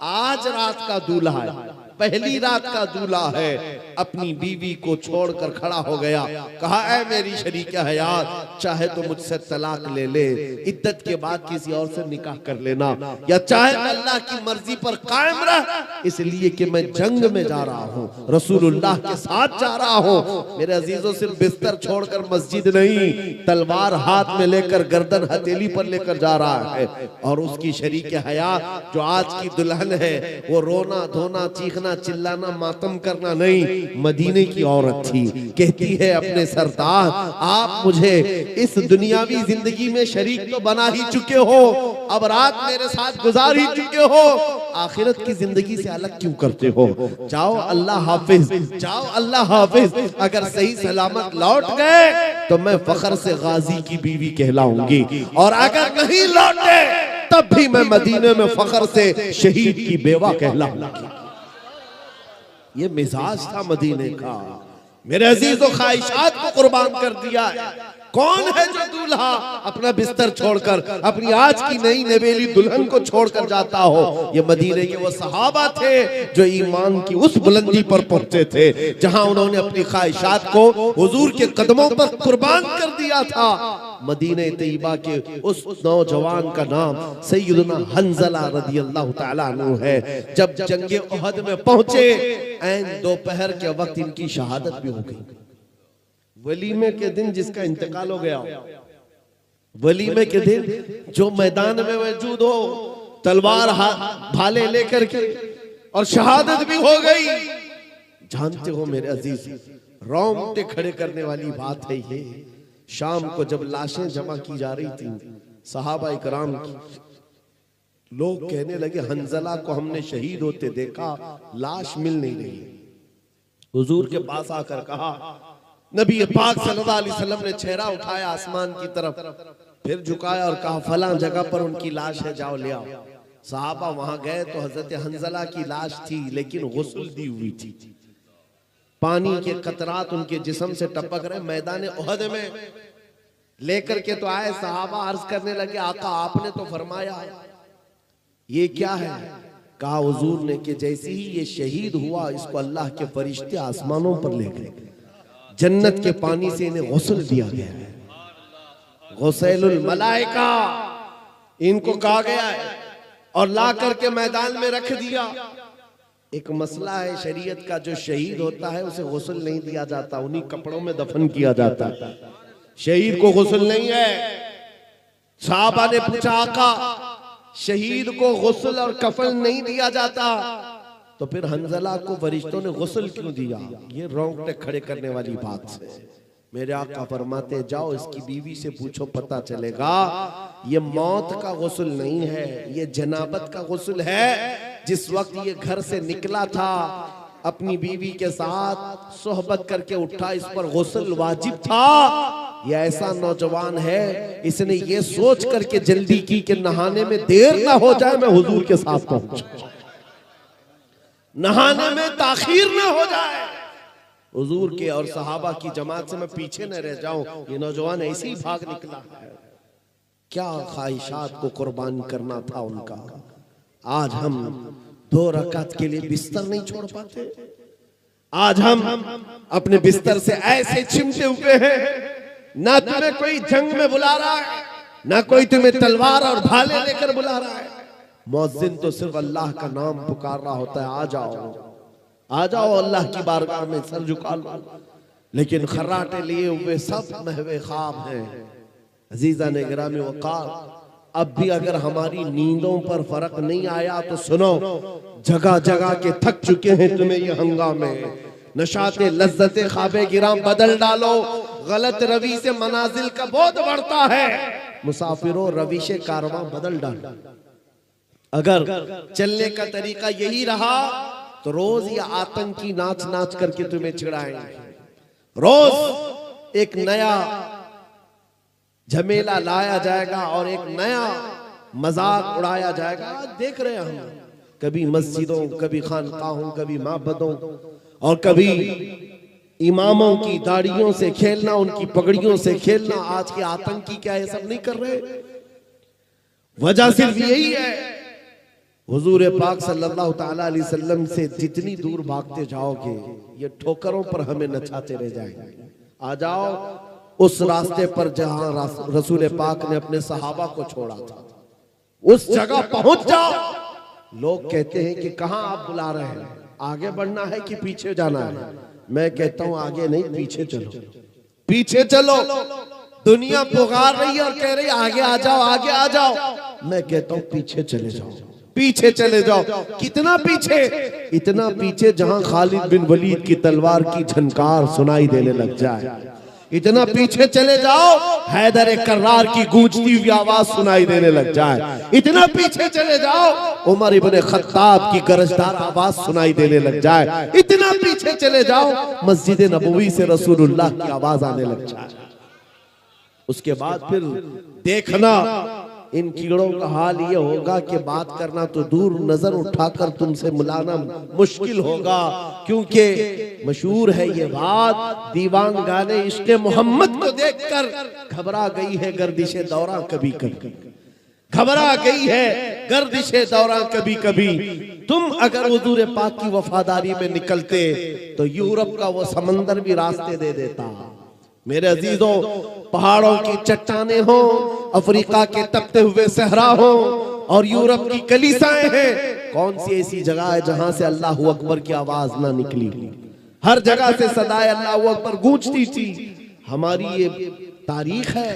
आज रात का दूल्हा है, पहली रात का दूल्हा है, अपनी बीवी को छोड़कर खड़ा हो गया, कहा ऐ मेरी शरीक हयात, चाहे तो मुझसे तलाक ले ले, इद्दत के बाद किसी और से निकाह कर लेना, या चाहे अल्लाह की मर्जी पर कायम रह, इसलिए कि मैं जंग में जा रहा हूँ, रसूलुल्लाह के साथ जा रहा हूँ। मेरे अजीजों, सिर्फ बिस्तर छोड़कर मस्जिद नहीं, तलवार हाथ में लेकर गर्दन हथेली पर लेकर जा रहा है। और उसकी शरीक हयात जो आज की दुल्हन है, वो रोना धोना चीखना चिल्लाना मातम करना नहीं, मदीने की औरत थी। कहती है अपने सरदार, आप मुझे इस दुनियावी जिंदगी में शरीक तो बना ही चुके हो, अब रात मेरे साथ गुजार ही चुके हो, आखिरत की जिंदगी से अलग क्यों करते हो? जाओ अल्लाह हाफिज, जाओ अल्लाह हाफिज। अगर सही सलामत लौट गए तो मैं फख्र से गाजी की बीवी कहलाऊंगी, और अगर नहीं लौटे तब भी मैं मदीने में फख्र से शहीद की बेवा कहलाऊंगी। ये मिजाज था मदीने का। मेरे अजीजों, ख्वाहिशात को कुर्बान कर दिया है। कौन है जो दूल्हा अपना बिस्तर छोड़कर अपनी आज की नई नवेली दुल्हन को छोड़कर जाता हो? ये मदीने के वो सहाबा थे जो ईमान की उस बुलंदी पर पहुंचे थे जहां उन्होंने अपनी ख्वाहिशात को हुजूर के कदमों पर कुर्बान कर दिया था। मदीने तैयबा के उस नौजवान का नाम सैयदना हंज़ला रज़ियल्लाहु ताला अन्हु है। जब जंगे उहद में पहुंचे, ऐन दोपहर के वक्त इनकी शहादत भी हो गई। वलीमे के दिन जिसका इंतकाल हो गया, वलीमे के दिन जो मैदान में मौजूद हो, तलवार भाले लेकर के, और शहादत भी हो गई। जानते हो मेरे अजीज, रोंगटे खड़े करने वाली बात है ये। शाम को जब लाशें जमा की जा रही थी सहाबा इकराम की, लोग कहने लगे हंज़ला को हमने शहीद होते देखा, लाश मिल नहीं रही। हुजूर के पास आकर कहा, नबी पाक सल्लल्लाहु अलैहि वसल्लम ने चेहरा उठाया आसमान की तरफ, फिर झुकाया और कहा फलां जगह पर उनकी लाश है, जाओ ले आओ। सहाबा वहां गए तो हजरत हंज़ला की लाश थी, लेकिन गुस्ल दी हुई थी, पानी के कतरात उनके जिस्म से टपक रहे। मैदान उहद में लेकर के तो आए, सहाबा अर्ज करने लगे, आका आपने तो फरमाया ये क्या है? कहा हुजूर ने कि जैसे ही ये शहीद हुआ, इसको अल्लाह के फरिश्ते आसमानों पर ले गए, जन्नत के पानी से इन्हें गुस्ल दिया गया है, गुसैलुल मलाइका इनको कहा गया है, और ला करके मैदान में रख दिया। एक मसला है शरीयत का, जो शहीद होता है उसे गुस्ल नहीं दिया जाता, उन्हीं कपड़ों में दफन किया जाता है, शहीद को गुस्ल नहीं है। साहबा ने पूछा, आका शहीद को गुस्ल और कफन नहीं दिया जाता, तो फिर हंज़ला को फरिश्तों ने गुस्ल क्यों दिया? ये रोंगटे खड़े करने वाली बात है। मेरे आका फरमाते, जाओ इसकी बीवी से पूछो, पता चलेगा। ये मौत का गुस्ल नहीं है, ये जनाबत का गुस्ल है। जिस वक्त ये घर से निकला था, अपनी बीवी के साथ सोहबत करके उठा, इस पर गुस्ल वाजिब था। ये ऐसा नौजवान है, इसने ये सोच करके जल्दी की कि नहाने में देर ना हो जाए, मैं हुजूर के साथ पहुंचूं, नहाने में ताखीर ना हो जाए, हुजूर के और सहाबा की जमात से मैं पीछे न रह जाऊं। ये नौजवान ऐसे ही भाग निकला है। क्या ख्वाहिशात को कुर्बान करना था उनका। आज हम 2 रकात के लिए बिस्तर नहीं छोड़ पाते। आज हम अपने बिस्तर से ऐसे चिमटे हुए हैं, ना तुम्हें कोई जंग में बुला रहा है, ना कोई तुम्हें तलवार और भाले लेकर बुला रहा है। मुअज्जिन तो सिर्फ अल्लाह का नाम पुकार रहा होता है, आ जाओ आ जाओ अल्लाह की बारगाह में सर झुका लो। लेकिन खर्राटे लिए हुए सब महवे ख्वाब हैं। अजीजा ने गिरामी वक़ार, अब भी अगर हमारी नींदों पर फर्क नहीं आया तो सुनो, जगह जगह के थक चुके हैं तुम्हें ये हंगामे। नशाते लज्जते ख्वाबे गिराम बदल डालो, गलत रवि से मनाजिल का बोध बढ़ता है। मुसाफिरों रविशे कारवां बदल डालो। अगर चलने का तरीका यही रहा तो रोज ये आतंकी नाच नाच करके तुम्हें चिढ़ाएंगे। रोज एक नया झमेला लाया जाएगा और एक नया मजाक उड़ाया जाएगा। देख रहे हैं हम, कभी मस्जिदों, कभी खानकाहों, कभी माबदों और कभी इमामों की दाढ़ियों से खेलना, उनकी पगड़ियों से खेलना। आज के आतंकी क्या ये सब नहीं कर रहे? वजह सिर्फ यही है, हुजूर पाक सल्लल्लाहु ताला अलैहि वसल्लम से जितनी दूर भागते जाओगे ये ठोकरों पर हमें नचाते रह जाएंगे। आ जाओ उस रास्ते पर जहां रसूल पाक ने अपने सहाबा को छोड़ा था, उस जगह पहुंच जाओ। लोग कहते हैं कि कहां आप बुला रहे हैं, आगे बढ़ना है कि पीछे जाना है? मैं कहता हूं आगे नहीं, पीछे चलो, पीछे चलो। दुनिया पुकार रही है और कह रही है आगे आ जाओ, आगे आ जाओ। मैं कहता हूं पीछे चले जाओ, पीछे चले जाओ। कितना पीछे? इतना पीछे जहां खालिद बिन वलीद की तलवार की झनकार सुनाई देने लग जाए। इतना पीछे चले जाओ हैदर कर्रार की गूंजती हुई आवाज सुनाई देने लग जाए। इतना पीछे चले जाओ उमर इब्ने खत्ताब की गरजदार आवाज सुनाई देने लग जाए। इतना पीछे चले जाओ मस्जिद नबवी से रसूलुल्लाह की आवाज आने लग जाए। उसके बाद फिर देखना इन कीड़ों का हाल ये होगा कि बात करना तो दूर, नजर उठाकर तुमसे मिलाना मुश्किल होगा। क्योंकि मशहूर है ये बात, दीवान गाने इश्क मोहम्मद को देखकर घबरा गई है गर्दिशे दौरा कभी कभी, घबरा गई है गर्दिशे दौरा कभी कभी। तुम अगर हुजूर पाक की वफादारी में निकलते तो यूरोप का वो समंदर भी रास्ते दे देता। मेरे अजीजों, पहाड़ों की चट्टानें हो, अफ्रीका के तपते हुए सहरा हो और यूरोप की कलीसाएं हैं, कौन सी ऐसी जगह है जहां से अल्लाहू अकबर की आवाज ना निकली? हर जगह से सदाए अल्लाहू अकबर गूंजती थी। हमारी ये तारीख है,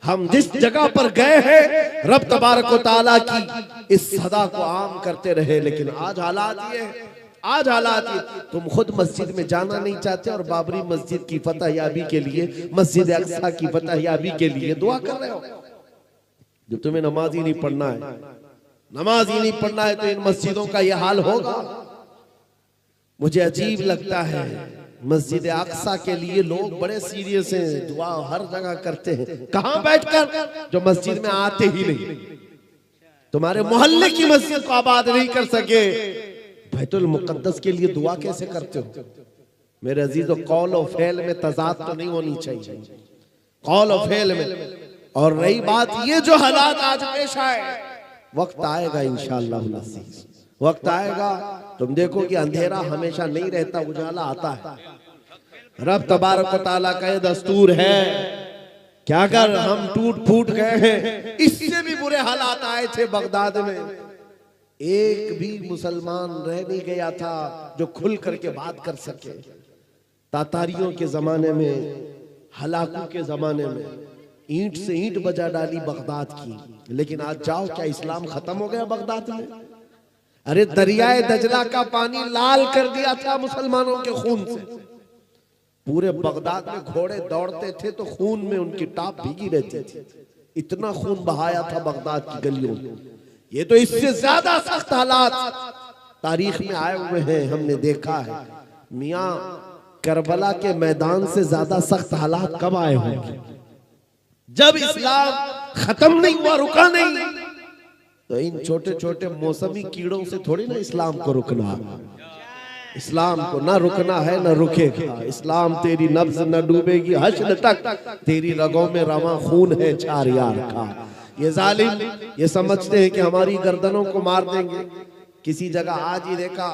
हम जिस जगह पर गए हैं रब तबारक व तआला की इस सदा को आम करते रहे। लेकिन आज हालात ये है, आज हालात ये, तुम खुद मस्जिद में जाना नहीं चाहते और बाबरी मस्जिद की फतहयाबी के लिए, मस्जिद अक्सा की फतहयाबी के लिए दुआ कर रहे हो। जब तुम्हें नमाज ही नहीं पढ़ना है, नमाज ही नहीं पढ़ना है तो इन मस्जिदों का यह हाल होगा। मुझे अजीब लगता है, मस्जिद अक्सा के लिए लोग बड़े सीरियस हैं, दुआ हर जगह करते हैं। कहां बैठकर? जो मस्जिद में आते ही नहीं। तुम्हारे मोहल्ले की मस्जिद को आबाद नहीं कर सके, बैतुल मुकद्दस के लिए दुआ कैसे करते हो? मेरे अजीजों, कौल और फेल में तजाद तो नहीं होनी चाहिए, कौल और फेल में। और रही बात ये जो हालात आज पेश आए, वक्त आएगा इंशाअल्लाह, वक्त आएगा तुम देखो कि अंधेरा हमेशा नहीं रहता, उजाला आता है। रब तबारक व तआला का ये दस्तूर है कि अगर हम टूट फूट गए हैं, इससे भी बुरे हालात आए थे बगदाद में, एक भी मुसलमान रह नहीं गया था जो खुल करके बात कर सके। तातारियों के जमाने में, हलाकू के जमाने में ईंट से ईंट बजा डाली बगदाद की। लेकिन आज जाओ, क्या इस्लाम खत्म हो गया बगदाद में? अरे दरियाए दजला का पानी लाल कर दिया था मुसलमानों के खून से। पूरे बगदाद में घोड़े दौड़ते थे तो खून में उनकी टाप भीगी रहती थी। इतना खून बहाया था बगदाद की गलियों में। ये तो इससे ज्यादा सख्त हालात तारीख में आए हुए हैं, हमने देखा है। मियां करबला के मैदान से ज्यादा सख्त हालात कब आए होंगे? जब इस्लाम खत्म नहीं हुआ, रुका नहीं, तो इन छोटे छोटे मौसमी कीड़ों से थोड़ी ना इस्लाम को रुकना। इस्लाम को ना रुकना है ना रुकेगा। इस्लाम तेरी नब्ज न डूबेगी हश्र तक, तेरी रगों में रवा खून है चार यार का। ये जालिम ये समझते हैं कि हमारी गर्दनों को मार देंगे। किसी जगह आज ही देखा,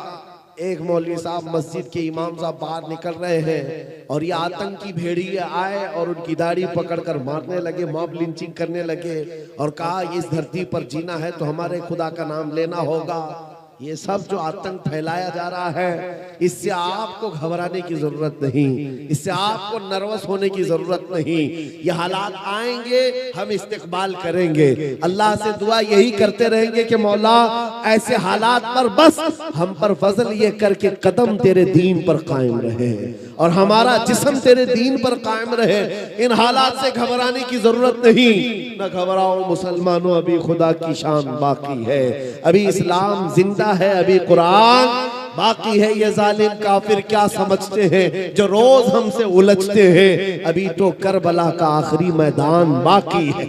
एक मौलवी साहब मस्जिद के इमाम साहब बाहर निकल रहे हैं और ये आतंकी भेड़िए आए और उनकी दाढ़ी पकड़कर मारने लगे, मॉब लिंचिंग करने लगे और कहा इस धरती पर जीना है तो हमारे खुदा का नाम लेना होगा। ये सब जो आतंक फैलाया जा रहा है, इससे आपको घबराने की जरूरत नहीं, इससे आपको नर्वस होने की जरूरत नहीं। ये हालात आएंगे, हम इस्तेकबाल करेंगे। अल्लाह से दुआ यही करते रहेंगे कि मौला ऐसे हालात पर बस हम पर फजल ये करके कदम तेरे दीन पर कायम रहे और हमारा जिस्म तेरे दीन पर कायम रहे। इन हालात से घबराने की जरूरत नहीं। न घबराओ मुसलमानों, अभी खुदा की शान बाकी है, अभी इस्लाम जिंदा है, अभी कुरान बाकी है। ये जालिम काफिर क्या समझते हैं जो रोज हमसे उलझते हैं, अभी तो करबला का आखिरी मैदान बाकी है।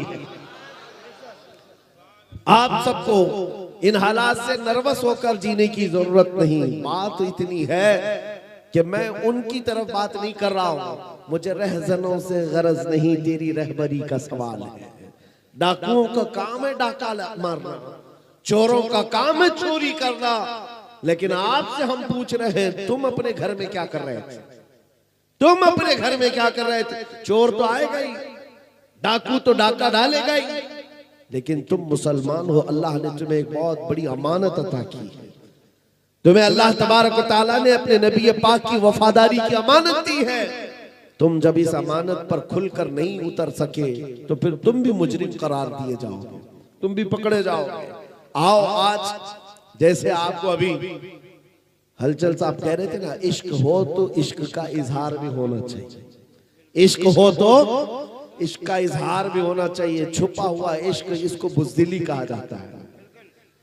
आप सबको इन हालात से नर्वस होकर जीने की जरूरत नहीं। बात इतनी है कि मैं उनकी तरफ बात नहीं कर रहा हूं, मुझे रहजनों से गरज नहीं, तेरी रहबरी का सवाल है। डाकुओं का काम है डाका मारना, चोरों का काम है चोरी करना, लेकिन आपसे हम पूछ रहे हैं तुम अपने घर में क्या कर रहे थे? तुम अपने घर में क्या कर रहे थे? चोर तो आएगा ही, डाकू तो डाका डालेगा ही, लेकिन तुम मुसलमान हो, अल्लाह ने तुम्हें एक बहुत बड़ी अमानत अता की है। तुम्हें अल्लाह तबारक व तआला ने अपने नबी पाक की वफादारी की अमानत दी है। तुम जब इस अमानत पर खुलकर नहीं उतर सके तो फिर तुम भी मुजरिम करार दिए जाओगे, तुम भी पकड़े जाओगे। आओ आज जैसे आपको अभी हलचल साहब कह रहे थे ना, इश्क हो तो इश्क का इजहार भी होना चाहिए, इश्क हो तो इश्क का इजहार भी होना चाहिए। छुपा हुआ इश्क, इसको बुज़दिली कहा जाता है।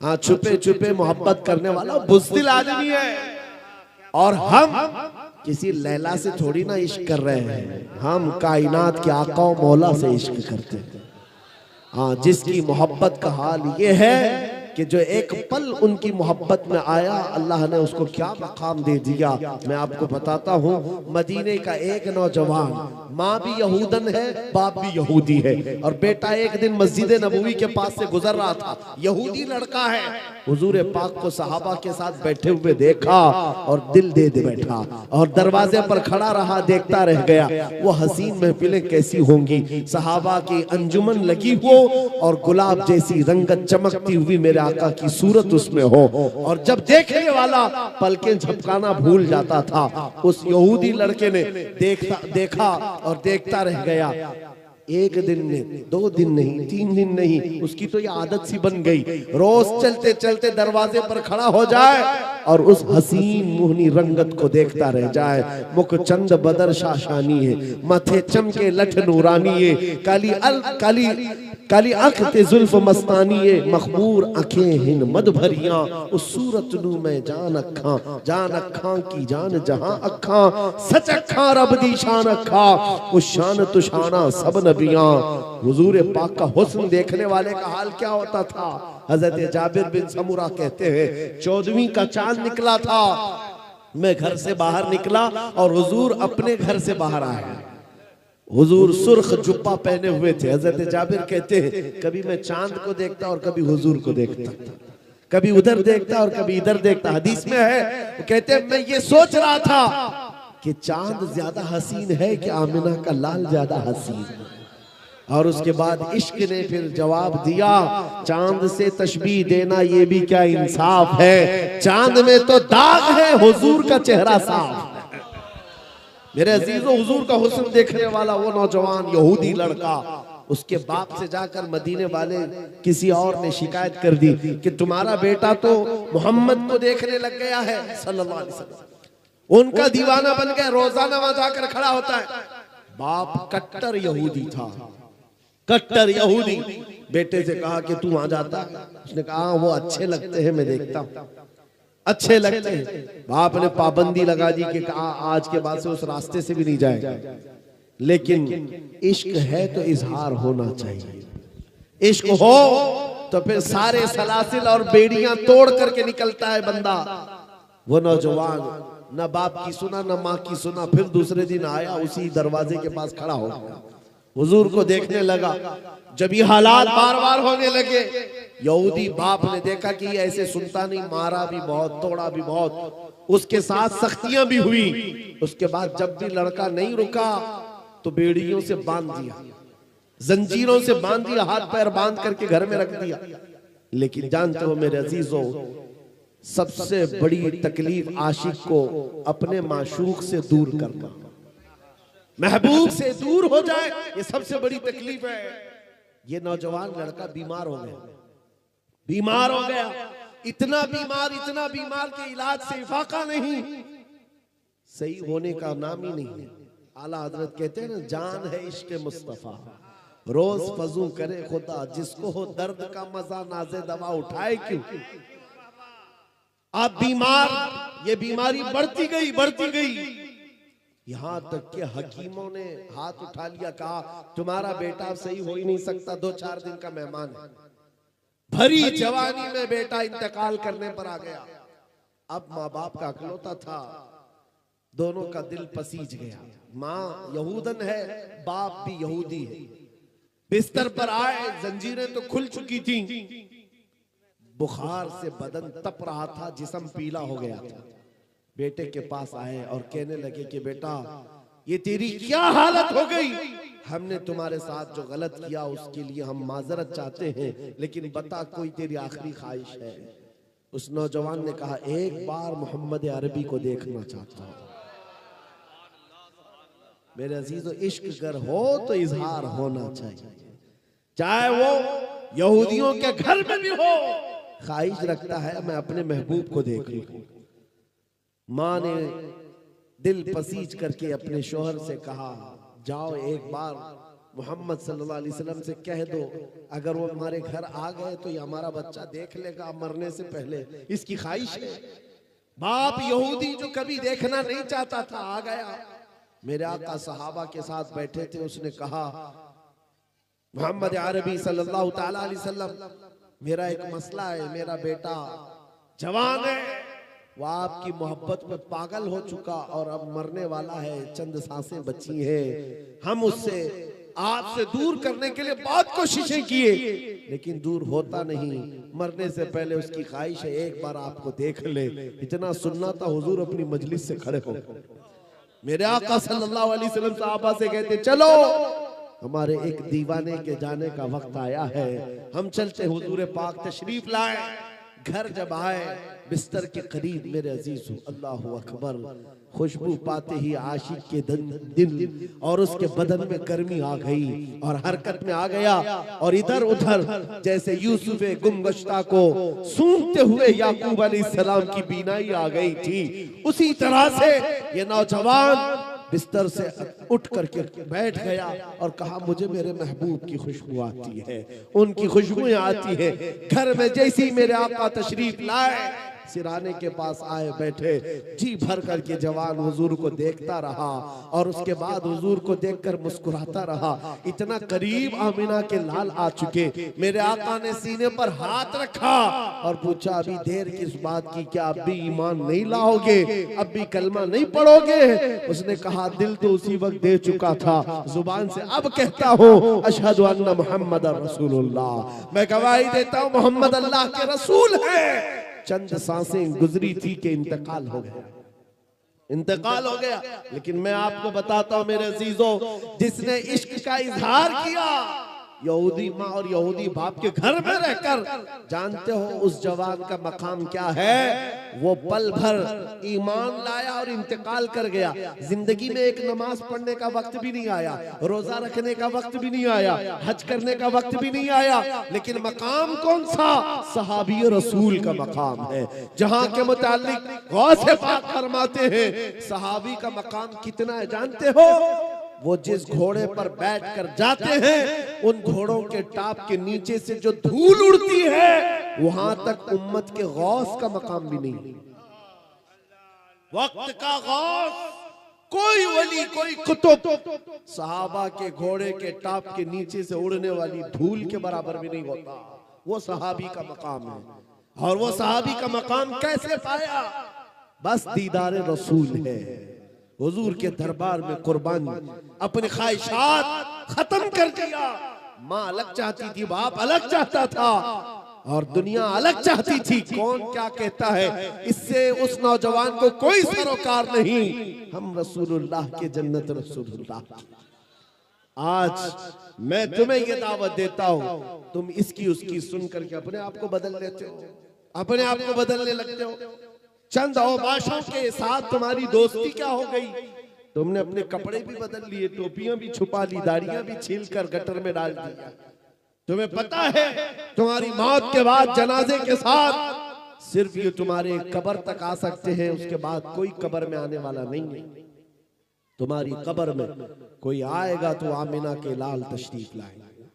हाँ, छुपे छुपे मोहब्बत करने वाला बुज़दिल आदमी है। और हम किसी लैला से थोड़ी ना इश्क कर रहे हैं, हम कायनात के आका और मौला से इश्क करते हैं। हाँ, जिसकी मोहब्बत का हाल ये है कि जो एक पल उनकी मोहब्बत में आया, अल्लाह ने उसको क्या मकाम दे दिया। मैं आपको बताता हूँ, मदीने का एक नौजवान, माँ भी यहूदन है, बाप भी यहूदी है, और बेटा एक दिन मस्जिद नबवी के पास से गुजर रहा था, यहूदी लड़का है। हुजूर पाक को सहाबा के साथ बैठे हुए देखा और दिल दे बैठा और दरवाजे पर खड़ा रहा, देखता रह गया। वो हसीन महफिलें कैसी होंगी, सहाबा की अंजुमन लगी हो और गुलाब जैसी रंगत चमकती हुई मेरे आका की सूरत उसमें हो, और जब देखने वाला पलकें झपकाना भूल जाता था, उस यहूदी लड़के ने देखा और देखता रह गया। एक दिन नहीं, 2 दिन नहीं, 3 दिन नहीं, उसकी तो ये आदत सी बन गई, रोज चलते चलते दरवाजे पर खड़ा हो जाए और उस हसीन मुहनी रंगत को देखता रह जाए। मुख चंद बदर शाशानी है, माथे चमके लठ नूरानी है, काली आंख ते जुल्फ मस्तानी है, मखबूर आंखें हिन मद भरियां, उस सूरत नू मैं जान अखा की जान जहां अखा, सच अखा रब दी शान अखा, उस शान तुशाना सब नबियां। हुजूर पाक का हुस्न देखने वाले का हाल क्या होता था? हजरत जाबिर बिन समुरा कहते हैं, 14वीं का चांद निकला था, मैं घर से बाहर निकला और हुजूर अपने घर से बाहर आए। हुजूर सुर्ख जुब्बा पहने हुए थे। हजरत जाबिर कहते हैं, कभी मैं चांद को देखता और कभी हुजूर को देखता, कभी उधर देखता और कभी इधर देखता। हदीस में है, वो कहते हैं, मैं ये सोच रहा था कि चांद ज्यादा हसीन है कि आमिना का लाल ज्यादा हसीन। और उसके बाद इश्क ने फिर जवाब दिया, चांद से तशबीह देना ये भी क्या इंसाफ है, चांद में तो दाग है, हुजूर का चेहरा साफ। मेरे अजीजों, हुजूर का हुस्न देखने वाला वो नौजवान यहूदी लड़का, उसके बाप से जाकर मदीने वाले किसी और ने शिकायत कर दी कि तुम्हारा बेटा तो मोहम्मद को देखने लग गया है सल्लल्लाहु अलैहि वसल्लम, उनका दीवाना बन गया, रोजाना वहां जाकर खड़ा होता है। बाप कट्टर यहूदी था, कट्टर यहूदी। बेटे से कहा कि तू वहां जाता, उसने कहा वो अच्छे लगते हैं, मैं देखता हूं, अच्छे लगते हैं। बाप ने पाबंदी लगा दी कि कहा आज के बाद से उस रास्ते से भी नहीं जाएगा। लेकिन इश्क है तो इजहार होना चाहिए। इश्क हो तो फिर सारे सलासिल और बेड़ियां तोड़ करके निकलता है बंदा। वो नौजवान न बाप की सुना न माँ की सुना, फिर दूसरे दिन आया, उसी दरवाजे के पास खड़ा हो गया, हुजूर को देखने लगा। जब ये हालात बार बार होने लगे, यहूदी बाप ने देखा कि ये ऐसे सुनता नहीं, मारा भी बहुत, तोड़ा भी बहुत, उसके साथ सख्तियां भी हुई। उसके बाद जब भी लड़का नहीं रुका तो बेड़ियों से बांध दिया, जंजीरों से बांध दिया, हाथ पैर बांध करके घर में रख दिया। लेकिन जानते हो मेरे अजीजों, सबसे बड़ी तकलीफ आशिक को अपने माशूक से दूर करना, महबूब से दूर हो जाए, ये सबसे बड़ी तकलीफ है। ये नौजवान लड़का बीमार हो गया, बीमार हो गया, इतना बीमार के इलाज से इफाका नहीं, सही होने का नाम ही नहीं। आला हजरत कहते हैं ना, जान है इश्क मुस्तफा, रोज फजू करे खुदा, जिसको हो दर्द का मजा नाज़े दवा उठाए क्यों। आप बीमार, ये बीमारी बढ़ती गई, यहां तक कि हकीमों ने हाथ उठा लिया, कहा तुम्हारा बेटा सही हो ही नहीं सकता, 2-4 दिन का मेहमान है। भरी जवानी में बेटा इंतकाल करने पर आ गया। अब माँ बाप का अकलौता था, दोनों का दिल पसीज गया। माँ यहूदन है, बाप भी यहूदी है। बिस्तर पर आए, जंजीरें तो खुल चुकी थी, बुखार से बदन तप रहा था, जिस्म पीला हो गया था। बेटे के पास आए और कहने लगे कि बेटा ये तेरी क्या हालत हो गई, हमने तुम्हारे साथ जो गलत किया उसके लिए हम माजरत चाहते हैं, लेकिन बता कोई तेरी आखिरी ख्वाहिश है। उस नौजवान ने कहा, एक बार मोहम्मद अरबी को देखना चाहता हूं। मेरे अजीजों, इश्क अगर हो तो इजहार होना चाहिए, चाहे वो यहूदियों के घर में भी हो। ख्वाहिश रखता है मैं अपने महबूब को देख लूं। माँ ने दिल पसीज करके अपने शोहर से कहा, जाओ एक बार मोहम्मद सल्लल्लाहु अलैहि वसल्लम से कह दो, अगर वो हमारे घर आ गए तो ये हमारा बच्चा देख लेगा मरने से पहले, इसकी ख्वाहिश है। बाप यहूदी जो कभी देखना नहीं चाहता था आ गया। मेरे आका सहाबा के साथ बैठे थे, उसने कहा, मोहम्मद अरबी सल्लल्लाहु ताला अलैहि वसल्लम, मेरा एक मसला है, मेरा बेटा जवान है, वो आपकी मोहब्बत में पागल हो चुका और अब मरने वाला है, चंद सांसें बची हैं। हम उससे आपसे दूर करने के लिए बहुत कोशिशें किए, लेकिन दूर होता नहीं। मरने से पहले उसकी ख्वाहिश है एक बार आपको देख ले। इतना सुनना था, हुजूर अपनी मजलिस से खड़े हो। मेरे आका सल्लल्लाहु अलैहि वसल्लम साहबा से कहते, चलो हमारे एक दीवाने के जाने का वक्त आया है, हम चलते। हुजूर पाक तशरीफ लाए। घर जब आए, बिस्तर के करीब, मेरे अजीजों, अल्लाह अकबर, खुशबू पाते ही आशिक के दिल और उसके बदन में गर्मी आ गई और हरकत में आ गया। और इधर उधर जैसे यूसुफ गुमगश्ता को सूंघते हुए याकूब अलैहिस्सलाम की बीनाई आ गई थी, उसी तरह से ये नौजवान बिस्तर से उठ करके बैठ गया और कहा, मुझे मेरे महबूब की खुशबू आती है, उनकी खुशबुएं आती है। घर में जैसे ही मेरे आका तशरीफ लाए, सिराने के पास आए, बैठे, जी भर करके जवान हुजूर को देखता रहा और उसके बाद हुजूर को देखकर मुस्कुराता रहा। इतना करीब आमिना के लाल आ चुके, मेरे आका ने सीने पर हाथ रखा और पूछा, अभी देर किस बात की, क्या अब भी ईमान नहीं लाओगे, अब भी कलमा नहीं पढ़ोगे? उसने कहा, दिल तो उसी वक्त दे चुका था, जुबान से अब कहता हूँ, अशहदु अन्ना मुहम्मदर रसूलुल्लाह, मैं गवाही देता हूँ मोहम्मद अल्लाह के रसूल है। चंद सांसें गुजरी थी कि इंतकाल हो गया, इंतकाल हो गया। लेकिन मैं आपको बताता हूं मेरे अजीजों, जिसने इश्क का इजहार किया, यहूदी माँ और यहूदी बाप के घर में रहकर, जानते हो उस जवान का मकाम क्या है? वो पल भर ईमान लाया और इंतकाल कर गया। जिंदगी में एक नमाज पढ़ने का वक्त भी नहीं आया, रोजा रखने का वक्त भी नहीं आया, हज करने का वक्त भी नहीं आया, लेकिन मकाम कौन सा? सहाबी रसूल का मकाम है, जहां के मुतालिक गौसे पाक फरमाते हैं सहाबी का मकाम कितना है जानते हो? वो जिस घोड़े पर बैठकर जाते हैं, उन घोड़ों के टाप के नीचे से जो धूल उड़ती है, वहां तक उम्मत के गौस का मकाम भी नहीं। वक्त का गौस कोई वली, कोई कुतुब सहाबा के घोड़े के टाप के नीचे से उड़ने वाली धूल के बराबर भी नहीं होता। वो सहाबी का मकाम है। और वो सहाबी का मकाम कैसे पाया? बस दीदार रसूल है। हुजूर के दरबार में कुर्बानी, अपनी ख्वाहिशात खत्म कर दिया। माँ अलग चाहती थी, बाप अलग चाहता था, और दुनिया अलग चाहती थी। कौन क्या कहता है, इससे उस नौजवान को कोई सरोकार नहीं। हम रसूलुल्लाह के जन्नत रसूलुल्लाह। आज मैं तुम्हें ये दावत देता हूं, तुम इसकी उसकी सुन करके अपने आप को बदल लेते हो, अपने आप को बदलने लगते हो। चंद औबाशों के साथ तुम्हारी दोस्ती क्या हो गई? तुमने अपने कपड़े भी बदल लिए, टोपियां भी छुपा ली, दाढ़ियां भी छील कर गटर में डाल दिया। तुम्हें पता है तुम्हारी मौत के बाद जनाजे के साथ सिर्फ ये तुम्हारे कब्र तक आ सकते हैं, उसके बाद कोई कब्र में आने वाला नहीं है। तुम्हारी कब्र में कोई आएगा तो आमिना के लाल तशरीफ लाएंगे।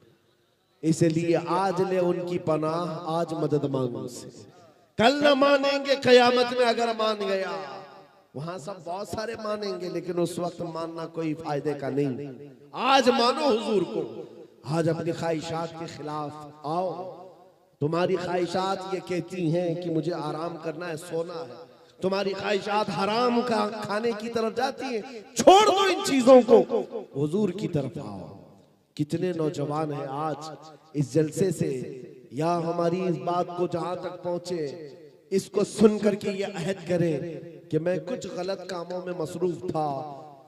इसलिए आज ले उनकी पनाह, आज मदद मांगो उनसे। कल न मानेंगे, कयामत में अगर मान गया। वहां सब बहुत सारे मानेंगे, लेकिन उस वक्त मानना कोई फायदे का नहीं। आज मानो हुजूर को, आज अपनी ख्वाहिशात के खिलाफ आओ। तुम्हारी ख्वाहिशात ये कहती हैं कि मुझे आराम करना है, सोना है। तुम्हारी ख्वाहिशात हराम का खाने की तरफ जाती है। छोड़ दो इन चीजों को, हुजूर की तरफ आओ। कितने नौजवान हैं आज इस जलसे से, या हमारी इस बात को जहां तक पहुंचे, इसको सुन करके ये अहद करें कि मैं कुछ गलत कामों में मसरूफ था,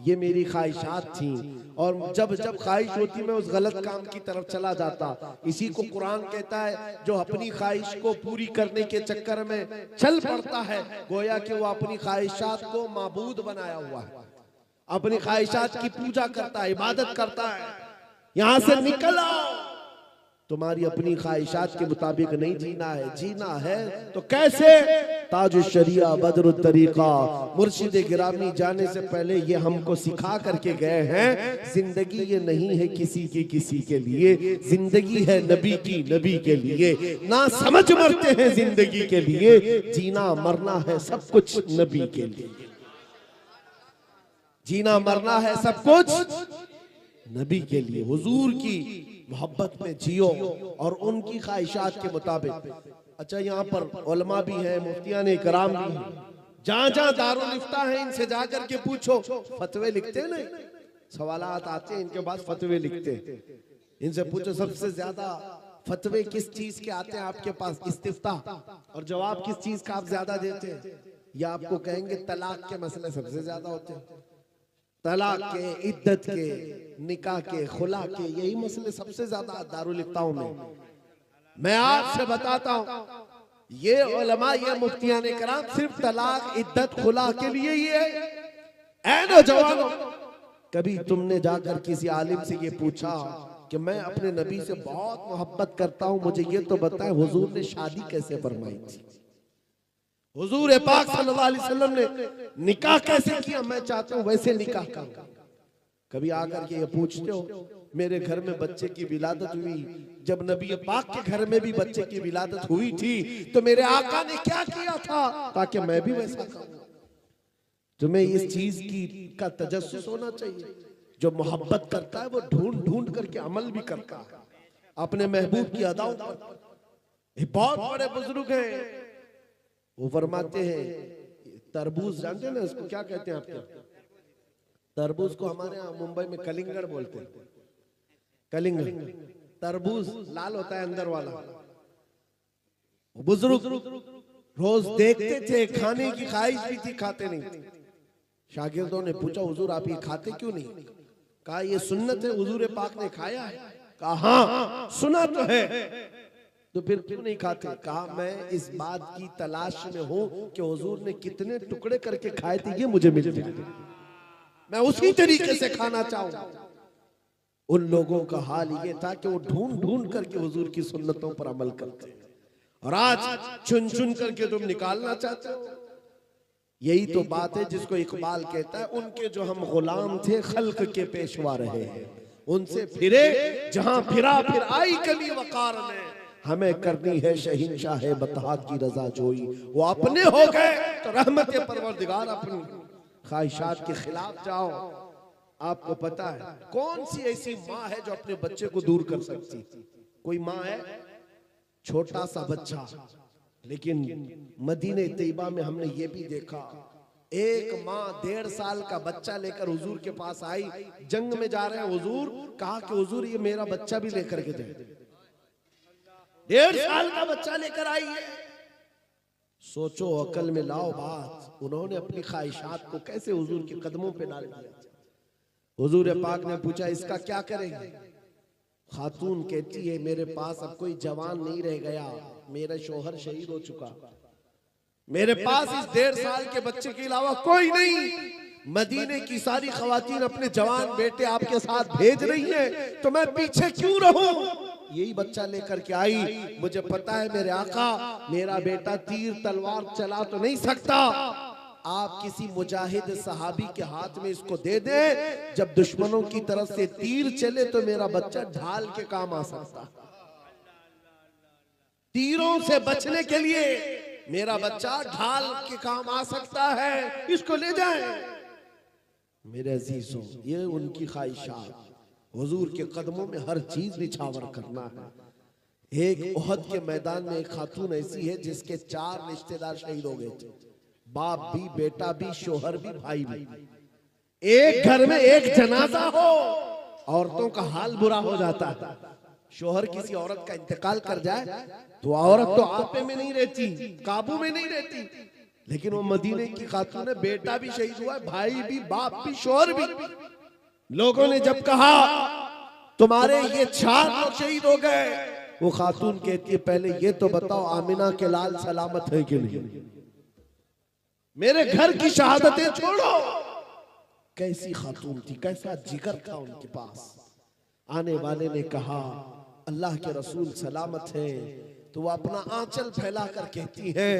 ये मेरी ख्वाहिशात थी, और जब जब ख्वाहिश होती मैं उस गलत काम की तरफ चला जाता। इसी को कुरान कहता है, जो अपनी ख्वाहिश को पूरी करने के चक्कर में चल पड़ता है, गोया कि वो अपनी ख्वाहिशात को माबूद बनाया हुआ है, अपनी ख्वाहिशात की पूजा करता है, इबादत करता है। यहां से निकल आओ। तुम्हारी अपनी ख्वाहिशात के मुताबिक नहीं जीना है। जीना है तो कैसे? ताजुश शरिया बदरुत तरीका मुर्शिद गिरामी जाने से पहले ये हमको सिखा करके गए हैं, जिंदगी ये नहीं है किसी के लिए, जिंदगी है नबी की, नबी के लिए। ना समझ मरते हैं जिंदगी के लिए, जीना मरना है सब कुछ नबी के लिए। जीना मरना है सब कुछ नबी के लिए। हुजूर की मोहब्बत में जियो और उनकी ख्वाहिशात के मुताबिक। अच्छा, यहाँ पर उलमा भी है, मुफ्तियान इकराम भी है। जहां जहां दारुल इफ्ता है, इनसे जाकर के पूछो, फतवे लिखते हैं ना, सवालात आते हैं इनके पास, फतवे लिखते हैं। इनसे पूछो सबसे ज्यादा फतवे किस चीज के आते हैं आपके पास, इस्तिफ्ता, और जवाब किस चीज का आप ज्यादा देते हैं? या आपको कहेंगे तलाक के मसले सबसे ज्यादा होते हैं, तलाक के, इद्दत के, निकाह के, खुला के, यही मसले सबसे ज्यादा दारुल इफ्ताओं में। मैं आपसे बताता हूं, ये उलमा, ये मुफ्तियान इकराम सिर्फ तलाक, इद्दत, खुला के लिए ही है। ऐ नौजवानों, कभी तुमने जाकर किसी आलिम से ये पूछा कि मैं अपने नबी से बहुत मोहब्बत करता हूं, मुझे ये तो बताएं हुजूर ने शादी कैसे फरमाई थी, हुजूर पाक सल्लल्लाहु अलैहि वसल्लम ने निकाह कैसे किया, मैं चाहता हूं वैसे निकाह करूं। कभी आकर के ये पूछते हो, मेरे घर में बच्चे की विलादत हुई, जब नबी पाक के घर में भी बच्चे की विलादत हुई थी तो मेरे आका ने क्या किया था ताकि मैं भी वैसा करूं। तुम्हें इस चीज की का तजस्सुस होना चाहिए। जो मोहब्बत करता है वो ढूंढ ढूंढ करके अमल भी करता है अपने महबूब की अदाओं पर। बहुत बड़े बुजुर्ग हैं, वो फरमाते हैं, तरबूज जानते हैं ना, इसको क्या कहते हैं आपके? तरबूज को हमारे यहाँ मुंबई में कलिंगड़ बोलते हैं। कलिंगड़, तरबूज लाल होता है अंदर वाला। बुजुर्ग रोज देखते थे, खाने की ख्वाहिश भी थी, खाते नहीं थे। शागिर्दों ने पूछा, हुजूर आप ये खाते क्यों नहीं? कहा ये सुन्नत है, हुजूर पाक ने खाया है। कहा हाँ सुना तो है, तो फिर क्यों नहीं खाते? कहा मैं इस बात की तलाश में हूं कि हुजूर ने कितने टुकड़े करके खाए थे, ये मुझे मिल जाए, मैं उसी तरीके से खाना चाहूं। उन लोगों का हाल ये था कि वो ढूंढ ढूंढ करके हुजूर की सुन्नतों पर अमल करते, और आज चुन चुन करके तुम निकालना चाहते हो। यही तो बात है जिसको इकबाल कहता है, उनके जो हम गुलाम थे खल्क के पेशवा रहे हैं, उनसे फिरे जहां फिरा फिर आई कली वकार में, हमें करनी है शहीनशाह बतहा की रजा जोई। वो अपने हो गए तो रहमत परवरदिगार अपनी, ख्वाहिशात के खिलाफ जाओ। आपको पता है कौन सी ऐसी माँ है जो अपने बच्चे को दूर कर सकती? कोई माँ है? छोटा सा बच्चा, लेकिन मदीने तैयबा में हमने ये भी देखा, एक माँ 1.5 साल का बच्चा लेकर हुजूर के पास आई। जंग में जा रहे हैं हुजूर, कहा कि हुजूर ये मेरा बच्चा भी लेकर के जाए। 1.5 साल का बच्चा लेकर आई है। सोचो, अकल में लाओ बात। उन्होंने अपनी ख्वाहिशात को कैसे हुजूर के कदमों पे डाल दिया। हुजूर पाक ने पूछा इसका क्या करेंगे? खातून कहती है मेरे पास अब कोई जवान नहीं रह गया, मेरा शोहर शहीद हो चुका, मेरे पास इस 1.5 साल के बच्चे के अलावा कोई नहीं। मदीने की सारी खवातीन अपने जवान बेटे आपके साथ भेज रही हैं, तो मैं पीछे क्यों रहूं? यही बच्चा लेकर के आई। मुझे पता है मेरे आका, मेरा बेटा तीर तलवार चला तो नहीं सकता, आप किसी मुजाहिद सहाबी के हाथ में इसको दे दे, जब दुश्मनों की तरफ से तीर चले तो मेरा बच्चा ढाल के काम आ सकता। तीरों से बचने के लिए मेरा बच्चा ढाल के काम आ सकता है, इसको ले जाए। मेरे अजीजों, ये उनकी ख्वाहिशात। हुजूर के कदमों में हर चीज निछावर करना है। एक उहद के मैदान में एक खातून ऐसी है जिसके 4 रिश्तेदार शहीद हो गए थे, बाप भी, बेटा भी, शोहर भी, भाई भी। एक घर में एक जनाजा हो, औरतों का हाल बुरा हो जाता है। शोहर किसी औरत का इंतकाल कर जाए तो औरत तो आपे में नहीं रहती, काबू में नहीं रहती, लेकिन वो मदीने की खातून है, बेटा भी शहीद हुआ, भाई भी, बाप भी, शोहर भी। लोगों ने जब कहा तुम्हारे ये 4 लोग शहीद हो गए, वो खातून कहती है पहले ये तो बताओ आमिना के लाल सलामत है कि नहीं? मेरे घर की शहादतें छोड़ो। कैसी खातून थी, कैसा जिगर था उनके पास। आने वाले ने कहा अल्लाह के रसूल सलामत है, तो वो अपना आंचल फैलाकर कहती है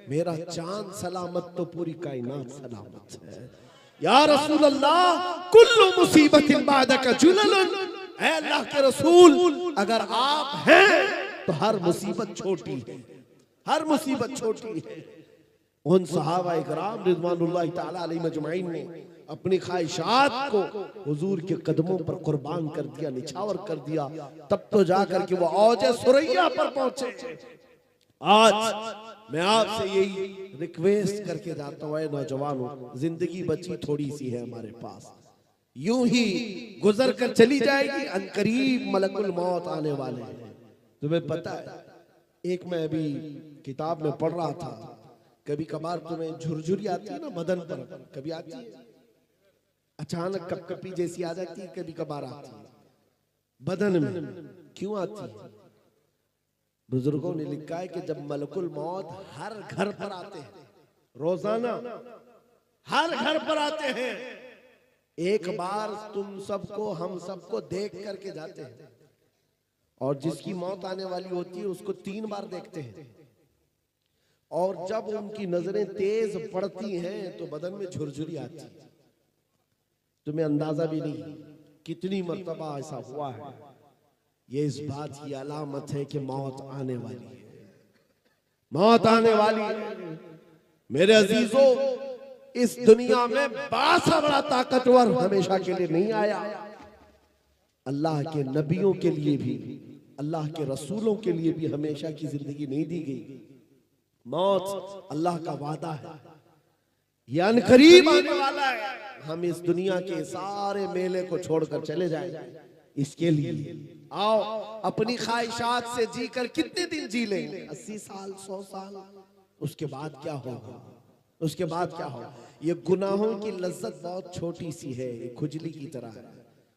मेरा चांद सलामत तो पूरी कायनात सलामत है। या रसूल अल्लाह, कुल्लु मुसीबतिन बादका जुललन। ऐ अल्लाह के रसूल, अगर आप हैं तो हर मुसीबत छोटी है, हर मुसीबत छोटी है। उन सहाबा इकराम रिज़वानुल्लाह ताला अलैहिम अजमईन ने अपनी ख्वाहिशात को हुजूर के कदमों पर कुर्बान कर दिया, निछावर कर दिया, तब तो जाकर के वो औजे सुरैया पर पहुंचे। आज मैं आपसे यही रिक्वेस्ट करके जाता हूँ, नौजवानों, जिंदगी बची थोड़ी सी है हमारे पास, यूं ही गुजर कर चली जाएगी, अनकरीब मलकुल मौत आने वाले हैं। तुम्हें पता है, एक मैं अभी किताब में पढ़ रहा था, कभी कभार तुम्हें झुरझुरी आती है ना बदन पर, कभी आती है अचानक कपकपी जैसी आ जाती है, कभी कभार आती है बदन में, क्यों आती है? बुजुर्गों ने लिखा है कि जब मलकुल मौत हर घर पर आते हैं, रोजाना हर घर पर आते हैं, एक बार तुम सबको हम सबको देख करके जाते हैं, और जिसकी मौत आने वाली होती है उसको 3 बार देखते हैं, और जब उनकी नजरें तेज पड़ती हैं तो बदन में झुरझुरी आती है। तुम्हें अंदाजा भी नहीं कितनी मर्तबा ऐसा हुआ है। ये इस बात की अलामत है कि मौत आने वाली है, मौत आने वाली है। मेरे अजीजों, इस दुनिया में बड़ा सा बड़ा ताकतवर हमेशा के लिए नहीं आया। अल्लाह के नबियों के लिए भी, अल्लाह के रसूलों के लिए भी हमेशा की जिंदगी नहीं दी गई। मौत अल्लाह का वादा है, ये अनकरीब आने वाला है। हम इस दुनिया के सारे मेले को छोड़कर चले जाएंगे, इसके लिए आओ अपनी ख्वाहिशात से जीकर कितने दिन जी लेंगे? 80 साल, 100 साल, उसके बाद क्या होगा? उसके बाद क्या होगा? ये गुनाहों की लज्जत बहुत छोटी सी है, ये खुजली की तरह है,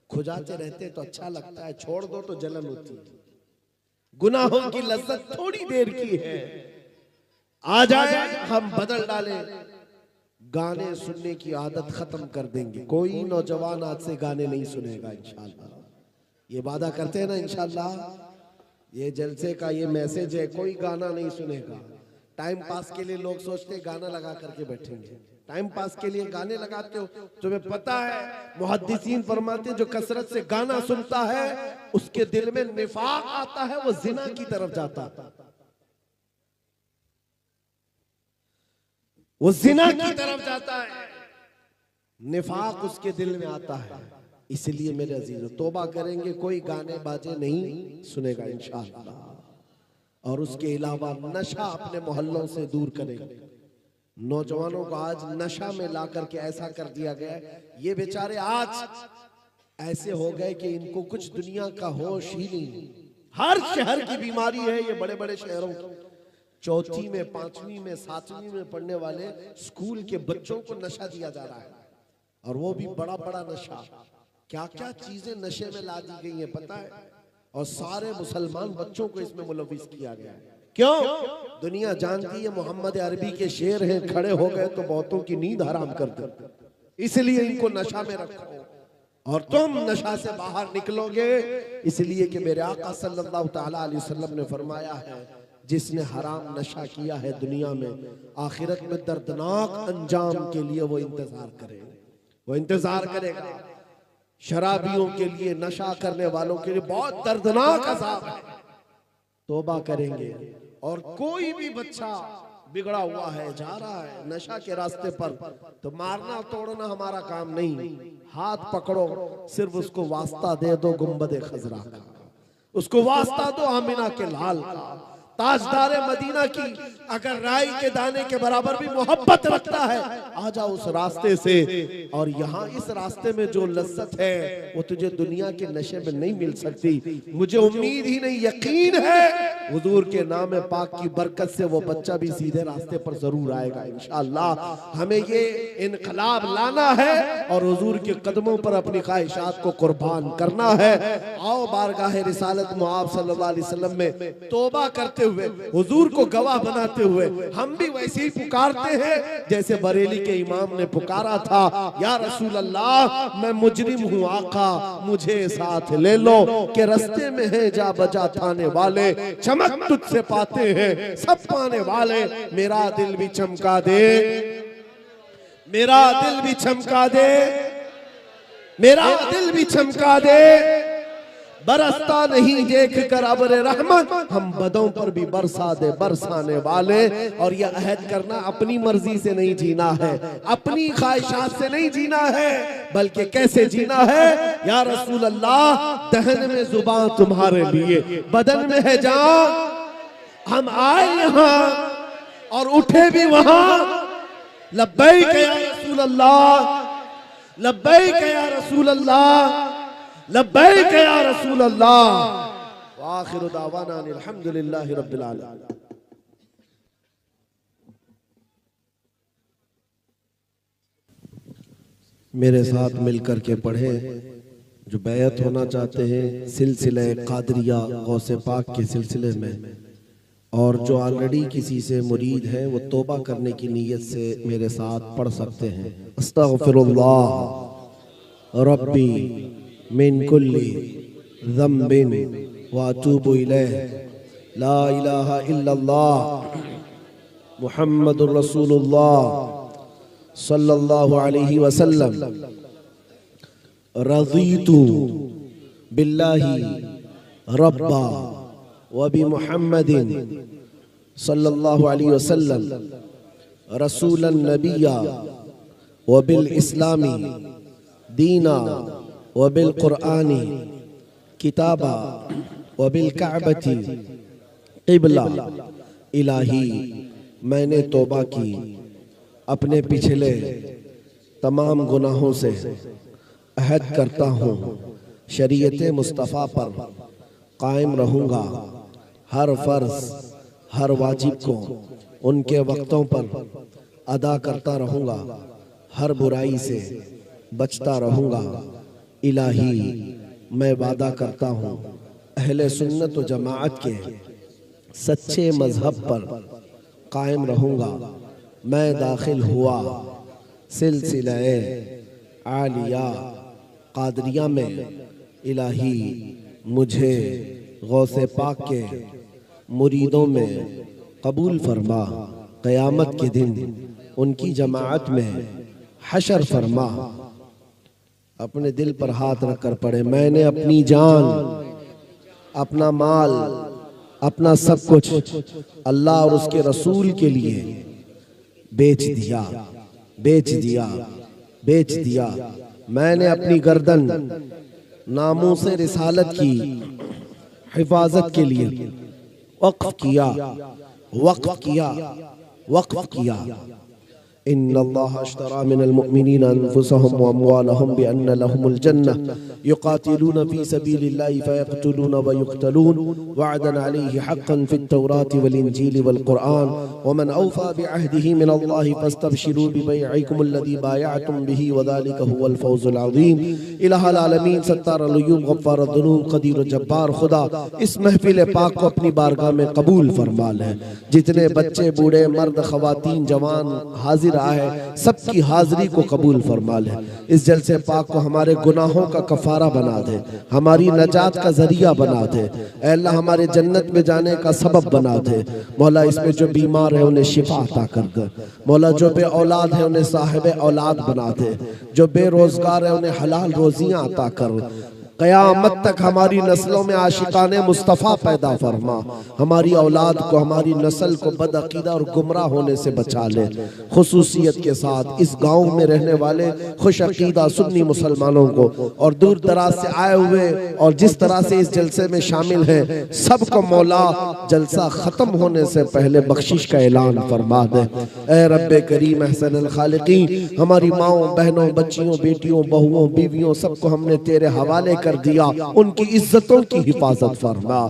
खुजाते रहते तो अच्छा लगता है, छोड़ दो तो जलन होती है। गुनाहों की लज्जत थोड़ी देर की है। आ जाए हम बदल डाले, गाने सुनने की आदत खत्म कर देंगे। कोई नौजवान आज से गाने नहीं सुनेगा इंशाल्लाह, ये वादा करते हैं ना इंशाल्लाह। ये जलसे का ये मैसेज है, कोई गाना नहीं सुनेगा। टाइम पास के लिए लोग सोचते हैं गाना लगा करके बैठेंगे, टाइम पास के लिए गाने लगाते हो। तुम्हें पता है मुहद्दिसीन फरमाते हैं जो कसरत से गाना सुनता है उसके दिल में निफाक आता है, वो जिना की तरफ जाता है, वो जिना की तरफ जाता है। निफाक उसके दिल में आता है। इसलिए मेरे अजीज तौबा करेंगे, कोई गाने बाजे नहीं सुनेगा इंशाअल्लाह। और उसके अलावा नशा अपने मोहल्लों से दूर करेंगे। नौजवानों को आज नशा में ला करके ऐसा कर दिया गया है, ये बेचारे आज ऐसे हो गए कि इनको कुछ दुनिया का होश ही नहीं। हर शहर की बीमारी है ये, बड़े बड़े शहरों की। चौथी में, पांचवी में, सातवीं में पढ़ने वाले स्कूल के बच्चों को नशा दिया जा रहा है, और वो भी बड़ा बड़ा नशा। क्या क्या चीजें नशे में ला दी गई है पता है, और सारे मुसलमान बच्चों को इसमें मुलविस किया गया है। क्यों? दुनिया जानती है मोहम्मद अरबी के शेर हैं, खड़े हो गए तो बहुतों की नींद हराम कर दे, इसलिए इनको नशा में रखो और तुम नशा से बाहर निकलोगे। इसलिए कि मेरे आका सल्लल्लाहु ताला अलैहि वसल्लम ने फरमाया है, जिसने हराम नशा किया है दुनिया में, आखिरत में दर्दनाक अंजाम के लिए वो इंतजार करेगा, वो इंतजार करेगा। शराबियों के लिए, नशा करने वालों के लिए बहुत दर्दनाक अज़ाब है। तौबा करेंगे। और कोई भी बच्चा बिगड़ा हुआ है, जा रहा है नशा के रास्ते पर, तो मारना तोड़ना हमारा काम नहीं, हाथ पकड़ो, सिर्फ उसको वास्ता दे दो गुंबद खजरा का, उसको वास्ता दो आमिना के लाल का, ताजदार मदीना की अगर राई के दाने के बराबर भी मोहब्बत रखता है, आ जाओ उस रास्ते से। और यहाँ इस रास्ते में जो लज्जत है वो तुझे दुनिया के नशे में नहीं मिल सकती। मुझे उम्मीद ही नहीं, यकीन है हुजूर के नाम पाक की बरकत से वो बच्चा भी सीधे रास्ते पर जरूर आएगा इंशाअल्लाह। हमें ये इनकलाब लाना है और हुजूर के कदमों पर अपनी ख्वाहिशात को कुर्बान करना है। आओ बारगाह रिसालत मुआब सल्लल्लाहु अलैहि वसल्लम में तौबा करते हुए, हुजूर को गवाह बनाते हुए हम भी वैसे ही पुकारते हैं जैसे बरेली के इमाम ने पुकारा था, या रसूल अल्लाह मैं मुजरिम हूँ आका, मुझे साथ ले लो कि रास्ते में है जा बजा थाने वाले, चमक तुझसे पाते हैं सब पाने वाले, मेरा दिल भी चमका दे, मेरा दिल भी चमका दे, मेरा दिल भी चमका दे। बरसता नहीं देख कर अब्र रहमत, हम बदों पर भी बरसा दे बरसाने वाले। और यह अहद करना अपनी मर्जी से नहीं जीना है, अपनी ख्वाहिशात से नहीं जीना है, बल्कि कैसे जीना है, या रसूल अल्लाह दहन में जुबान तुम्हारे लिए, बदन में है जान, हम आए यहाँ और उठे भी वहां, लब्बैक या रसूल अल्लाह, लब्बैक या रसूल अल्लाह, लब्बैक या रसूल अल्लाह। व आखिरु दावाना अल्हम्दुलिल्लाहि रब्बिल आलमीन। मेरे साथ मिलकर के पढ़े जो बैत होना चाहते हैं सिलसिले कादरिया गौसे पाक के सिलसिले में, और जो ऑलरेडी किसी से मुरीद है वो तौबा करने की नीयत से मेरे साथ पढ़ सकते हैं। अस्तगफिरुल्लाह रब्बी मिन कुल्ली ज़म्बिन व अतूबु इलैह, ला इलाहा इल्लल्लाह मुहम्मदुर रसूलुल्लाह सल्लल्लाहु अलैहि वसल्लम। रज़ीतु बिल्लाहि रब्बा व बि मुहम्मदिन सल्लल्लाहु अलैहि वसल्लम रसूलन नबिय्या व बिल इस्लामी दीना व बिल कुरआनी किताबा व बिल काबती क़िबला। इलाही मैंने तौबा की, अपने पिछले तमाम गुनाहों से अहद करता हूँ, शरीयत मुस्तफ़ा पर कायम रहूँगा, हर फ़र्ज़ हर वाजिब को उनके वक्तों पर अदा करता रहूँगा, हर बुराई से बचता रहूँगा। इलाही मैं वादा करता हूँ अहले सुन्नत व जमाअत के सच्चे मजहब पर कायम रहूँगा। मैं दाखिल हुआ सिलसिले आलिया कादरिया में, इलाही मुझे गौसे पाक के मुरीदों में कबूल फरमा, क़यामत के दिन उनकी जमाअत में हशर फरमा। अपने दिल पर हाथ रखकर पढ़े, मैंने अपनी जान, अपना माल, अपना सब कुछ अल्लाह और उसके रसूल के लिए बेच दिया, बेच दिया। बेच दिया। मैंने अपनी गर्दन नामूस रिसालत की हिफाजत के लिए वक्फ किया, वक्फ किया, वक्फ किया। इन्नल्लाह अश्तरा मिनल मुअमिनीना अनफुसहुम व अम्वालहुम बिअन्न लहुमुल जन्नह युकातिलूना फी सबीलिल्लाहि फयक़्तुलूना व युक़्तलून वअदन अलैहि हक़्क़न फित तौराति वल इंजीलि वल क़ुरआन व मन औफ़ा बिअहदिही मिनल्लाहि फस्तबशिरू बिबैइकुमुल्लज़ी बायअतुम बिही व ज़ालिका हुवल फ़ौज़ुल अज़ीम। इलाहुल आलमीन सत्तारुल अय्यूब गफ़्फ़ारुद दुनूब क़दीरुल जब्बार खुदा इस महफ़िल पाक को अपनी बारगाह में कबूल फरमा ले। जितने बच्चे, बूढ़े, मर्द, ख़वातीन, जवान हाजिर आए, सबकी हाजिरी को कबूल फरमा ले। इस जलसे पाक को हमारे गुनाहों का कफारा बना दे, हमारी नजात का जरिया बना दे। ऐ अल्लाह हमारे जन्नत में जाने का सबब बना दे। मौला इसमें जो बीमार है उन्हें शिफा अता कर दे। मौला जो बे औलाद है उन्हें साहिब औलाद बना दे। जो बेरोजगार है उन्हें हलाल रोजियां अता कर। क़यामत तक हमारी नस्लों में आशिकाने मुस्तफ़ा पैदा फरमा। हमारी औलाद को, हमारी नस्ल को बदअकीदा और गुमराह होने से बचा ले। खुसूसियत के साथ इस गांव में रहने वाले खुश अकीदा सुन्नी मुसलमानों को और दूर दराज से आए हुए और जिस तरह से इस जलसे में शामिल हैं, सबको मौला जलसा ख़त्म होने से पहले बख्शिश का ऐलान फरमा दे। ऐ रब्बे करीम अहसनुल खालिकीन, हमारी माओं, बहनों, बच्चियों, बेटियों, बहुओं, बीवियों, सबको हमने तेरे हवाले कर दिया। उनकी इज्जतों की हिफाजत फरमा।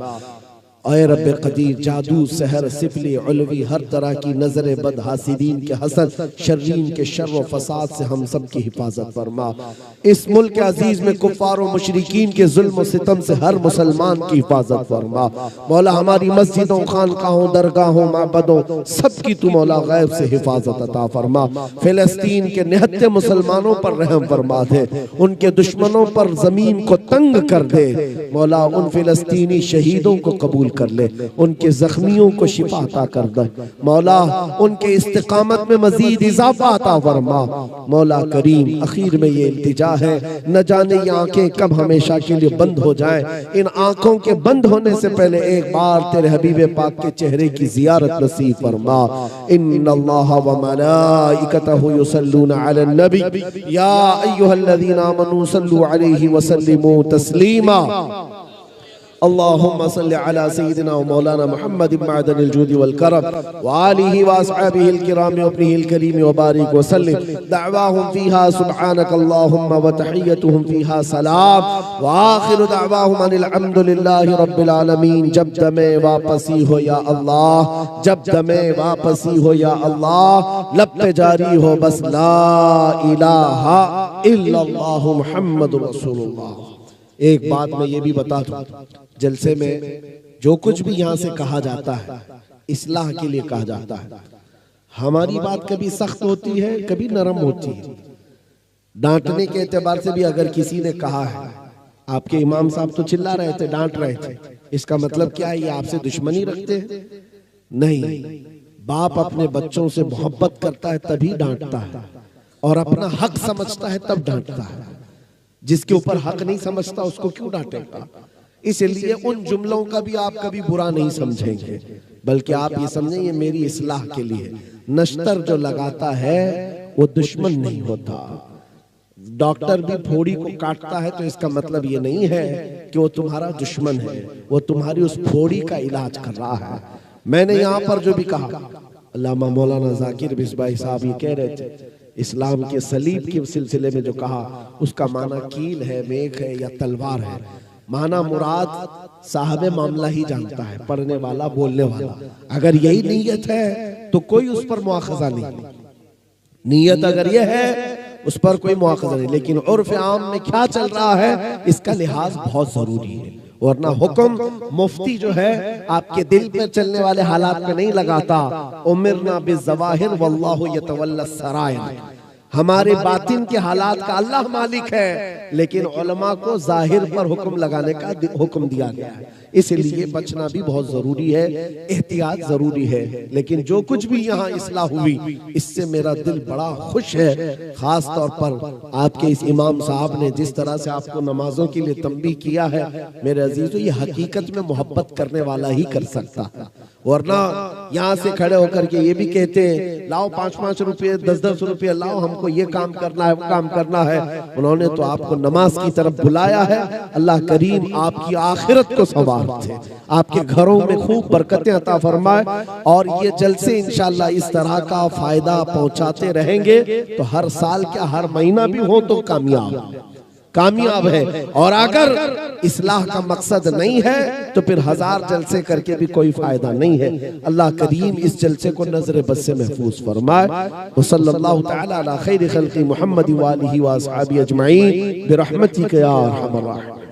ऐ रब्बे कदीर, जादू, सहर, सिफली, उलवी, हर तरह की नजर बद, हासिदीन के हसद, शर्रीन के शर व फसाद से हम सब की हिफाजत फरमा। इस मुल्क अजीज में कुफ्फार व मुशरिकीन के जुल्म व सितम से हर मुसलमान की हिफाजत फरमा। मौला हमारी मस्जिदों, खानकाहों, दरगाहों, माबदों सबकी तू मौला गैब से हिफाजत अता फरमा। फिलिस्तीन के निहत्ते मुसलमानों पर रहम फरमा दे, उनके दुश्मनों पर जमीन को तंग कर दे। मौला उन फिलिस्तीनी शहीदों को कबूल कर ले, उनके जख्मियों को शिफा अता कर दे। मौला उनके इस्तिकामत में मजीद इजाफा अता फरमा। मौला करीम, आखिर में ये इल्तिजा है, न जाने ये आंखें कब हमेशा के लिए बंद हो जाएं। इन आंखों के बंद होने से पहले एक बार तेरे हबीब पाक के चेहरे की जियारत नसीब फरमा। इन्नल्लाह व मलाइकतहु युसल्लूना अलन नबी या अय्युहल्लज़ीना आमनू सल्लु अलैहि व सल्लिमू तस्लीमा। अल्लाहुम्मा सल्लि अला सय्यिदिना व मौलाना मुहम्मद मअदनिल जूदि वल करम व आलिहि व अस्हाबिहिल किराम व इब्निहिल करीम व बारिक व सल्लिम। दअवाहुम फीहा सुब्हानक अल्लाहुम्मा व तहिय्यतुहुम फीहा सलाम व आखिरु दअवाहुम अनिल हम्दुलिल्लाहि रब्बिल आलमीन। जब दमे वापसी हो या अल्लाह, जब दमे वापसी हो या अल्लाह, लब पे जारी हो बस ला इलाहा इल्लल्लाहु मुहम्मदुर रसूलुल्लाह। एक बात मैं ये भी बता दूं, जलसे में जो कुछ भी यहाँ से कहा जाता है इस्लाह के लिए कहा जाता है। हमारी बात कभी सख्त होती है, कभी नरम होती है। डांटने के एतबार से भी अगर किसी ने कहा है, आपके इमाम साहब तो चिल्ला रहे थे, डांट रहे थे, इसका मतलब क्या है? ये आपसे दुश्मनी रखते हैं? नहीं, बाप अपने बच्चों से मोहब्बत करता है तभी डांटता है, और अपना हक समझता है तब डांटता है। जिसके ऊपर हक नहीं समझता उसको क्यों डांटेगा? इसलिए उन जुमलों का भी आप कभी बुरा नहीं समझेंगे, बल्कि आप ये समझें ये मेरी इस्लाह के लिए। नश्तर जो लगाता है वो दुश्मन नहीं होता। डॉक्टर भी फोड़ी को काटता है तो इसका मतलब ये नहीं है कि वो तुम्हारा दुश्मन है, वो तुम्हारी उस फोड़ी का इलाज कर रहा है। मैंने यहाँ पर जो भी कहा, अल्लामा मौलाना जाकिर बिस्बाई साहब ये कह रहे थे, इस्लाम के सलीब के सिलसिले में जो कहा उसका माना कील है, मेघ है या तलवार है। माना मुराद साहब मामला ही जानता है, पढ़ने वाला, बोलने वाला। अगर यही नीयत है तो कोई उस पर मुआखजा नहीं। नीयत अगर यह है उस पर कोई मुआखजा नहीं, लेकिन उर्फ आम में क्या चल रहा है इसका लिहाज बहुत जरूरी है। वरना हुक्म मुफ्ती जो है आपके दिल पे चलने वाले हालात पे नहीं लगाता। उमिरना बिज़वाहिर वल्लाहु यतवल्ला सरायर। हमारे बातिन के हालात का अल्लाह मालिक है, लेकिन उलमा को जाहिर पर हुक्म लगाने का हुक्म दिया गया है। इसलिए बचना भी बहुत जरूरी है, एहतियात जरूरी है। लेकिन जो कुछ भी यहाँ इस्लाह हुई इससे मेरा दिल बड़ा खुश है। खास तौर पर आपके इस इमाम साहब ने जिस तरह से आपको नमाजों के लिए तंबीह किया है, मेरे अजीजों, ये हकीकत में मोहब्बत करने वाला ही कर सकता है। वरना यहाँ से खड़े होकर के ये भी कहते हैं लाओ 5-5 रुपये 10-10 रुपये लाओ, हमको ये काम करना है वो काम करना है। उन्होंने तो आपको नमाज की तरफ बुलाया है। अल्लाह करीम आपकी आखिरत को संवार दे, आपके घरों में खूब बरकतें अता फरमाए और ये जलसे इंशाअल्लाह इस तरह का फायदा पहुंचाते रहेंगे तो हर साल क्या हर महीना भी हो तो कामयाब है। और अगर इस्लाह का मकसद नहीं है तो फिर 1000 जलसे करके भी कोई फायदा नहीं है। अल्लाह करीम इस जलसे को नजर बद से महफूज फरमाए। व सल्लल्लाहु तआला अला खैरि खल्क़ि मुहम्मद व आलिहि व अस्हाबी अजमईन बिरहमतिक या अरहमर राहिमीन।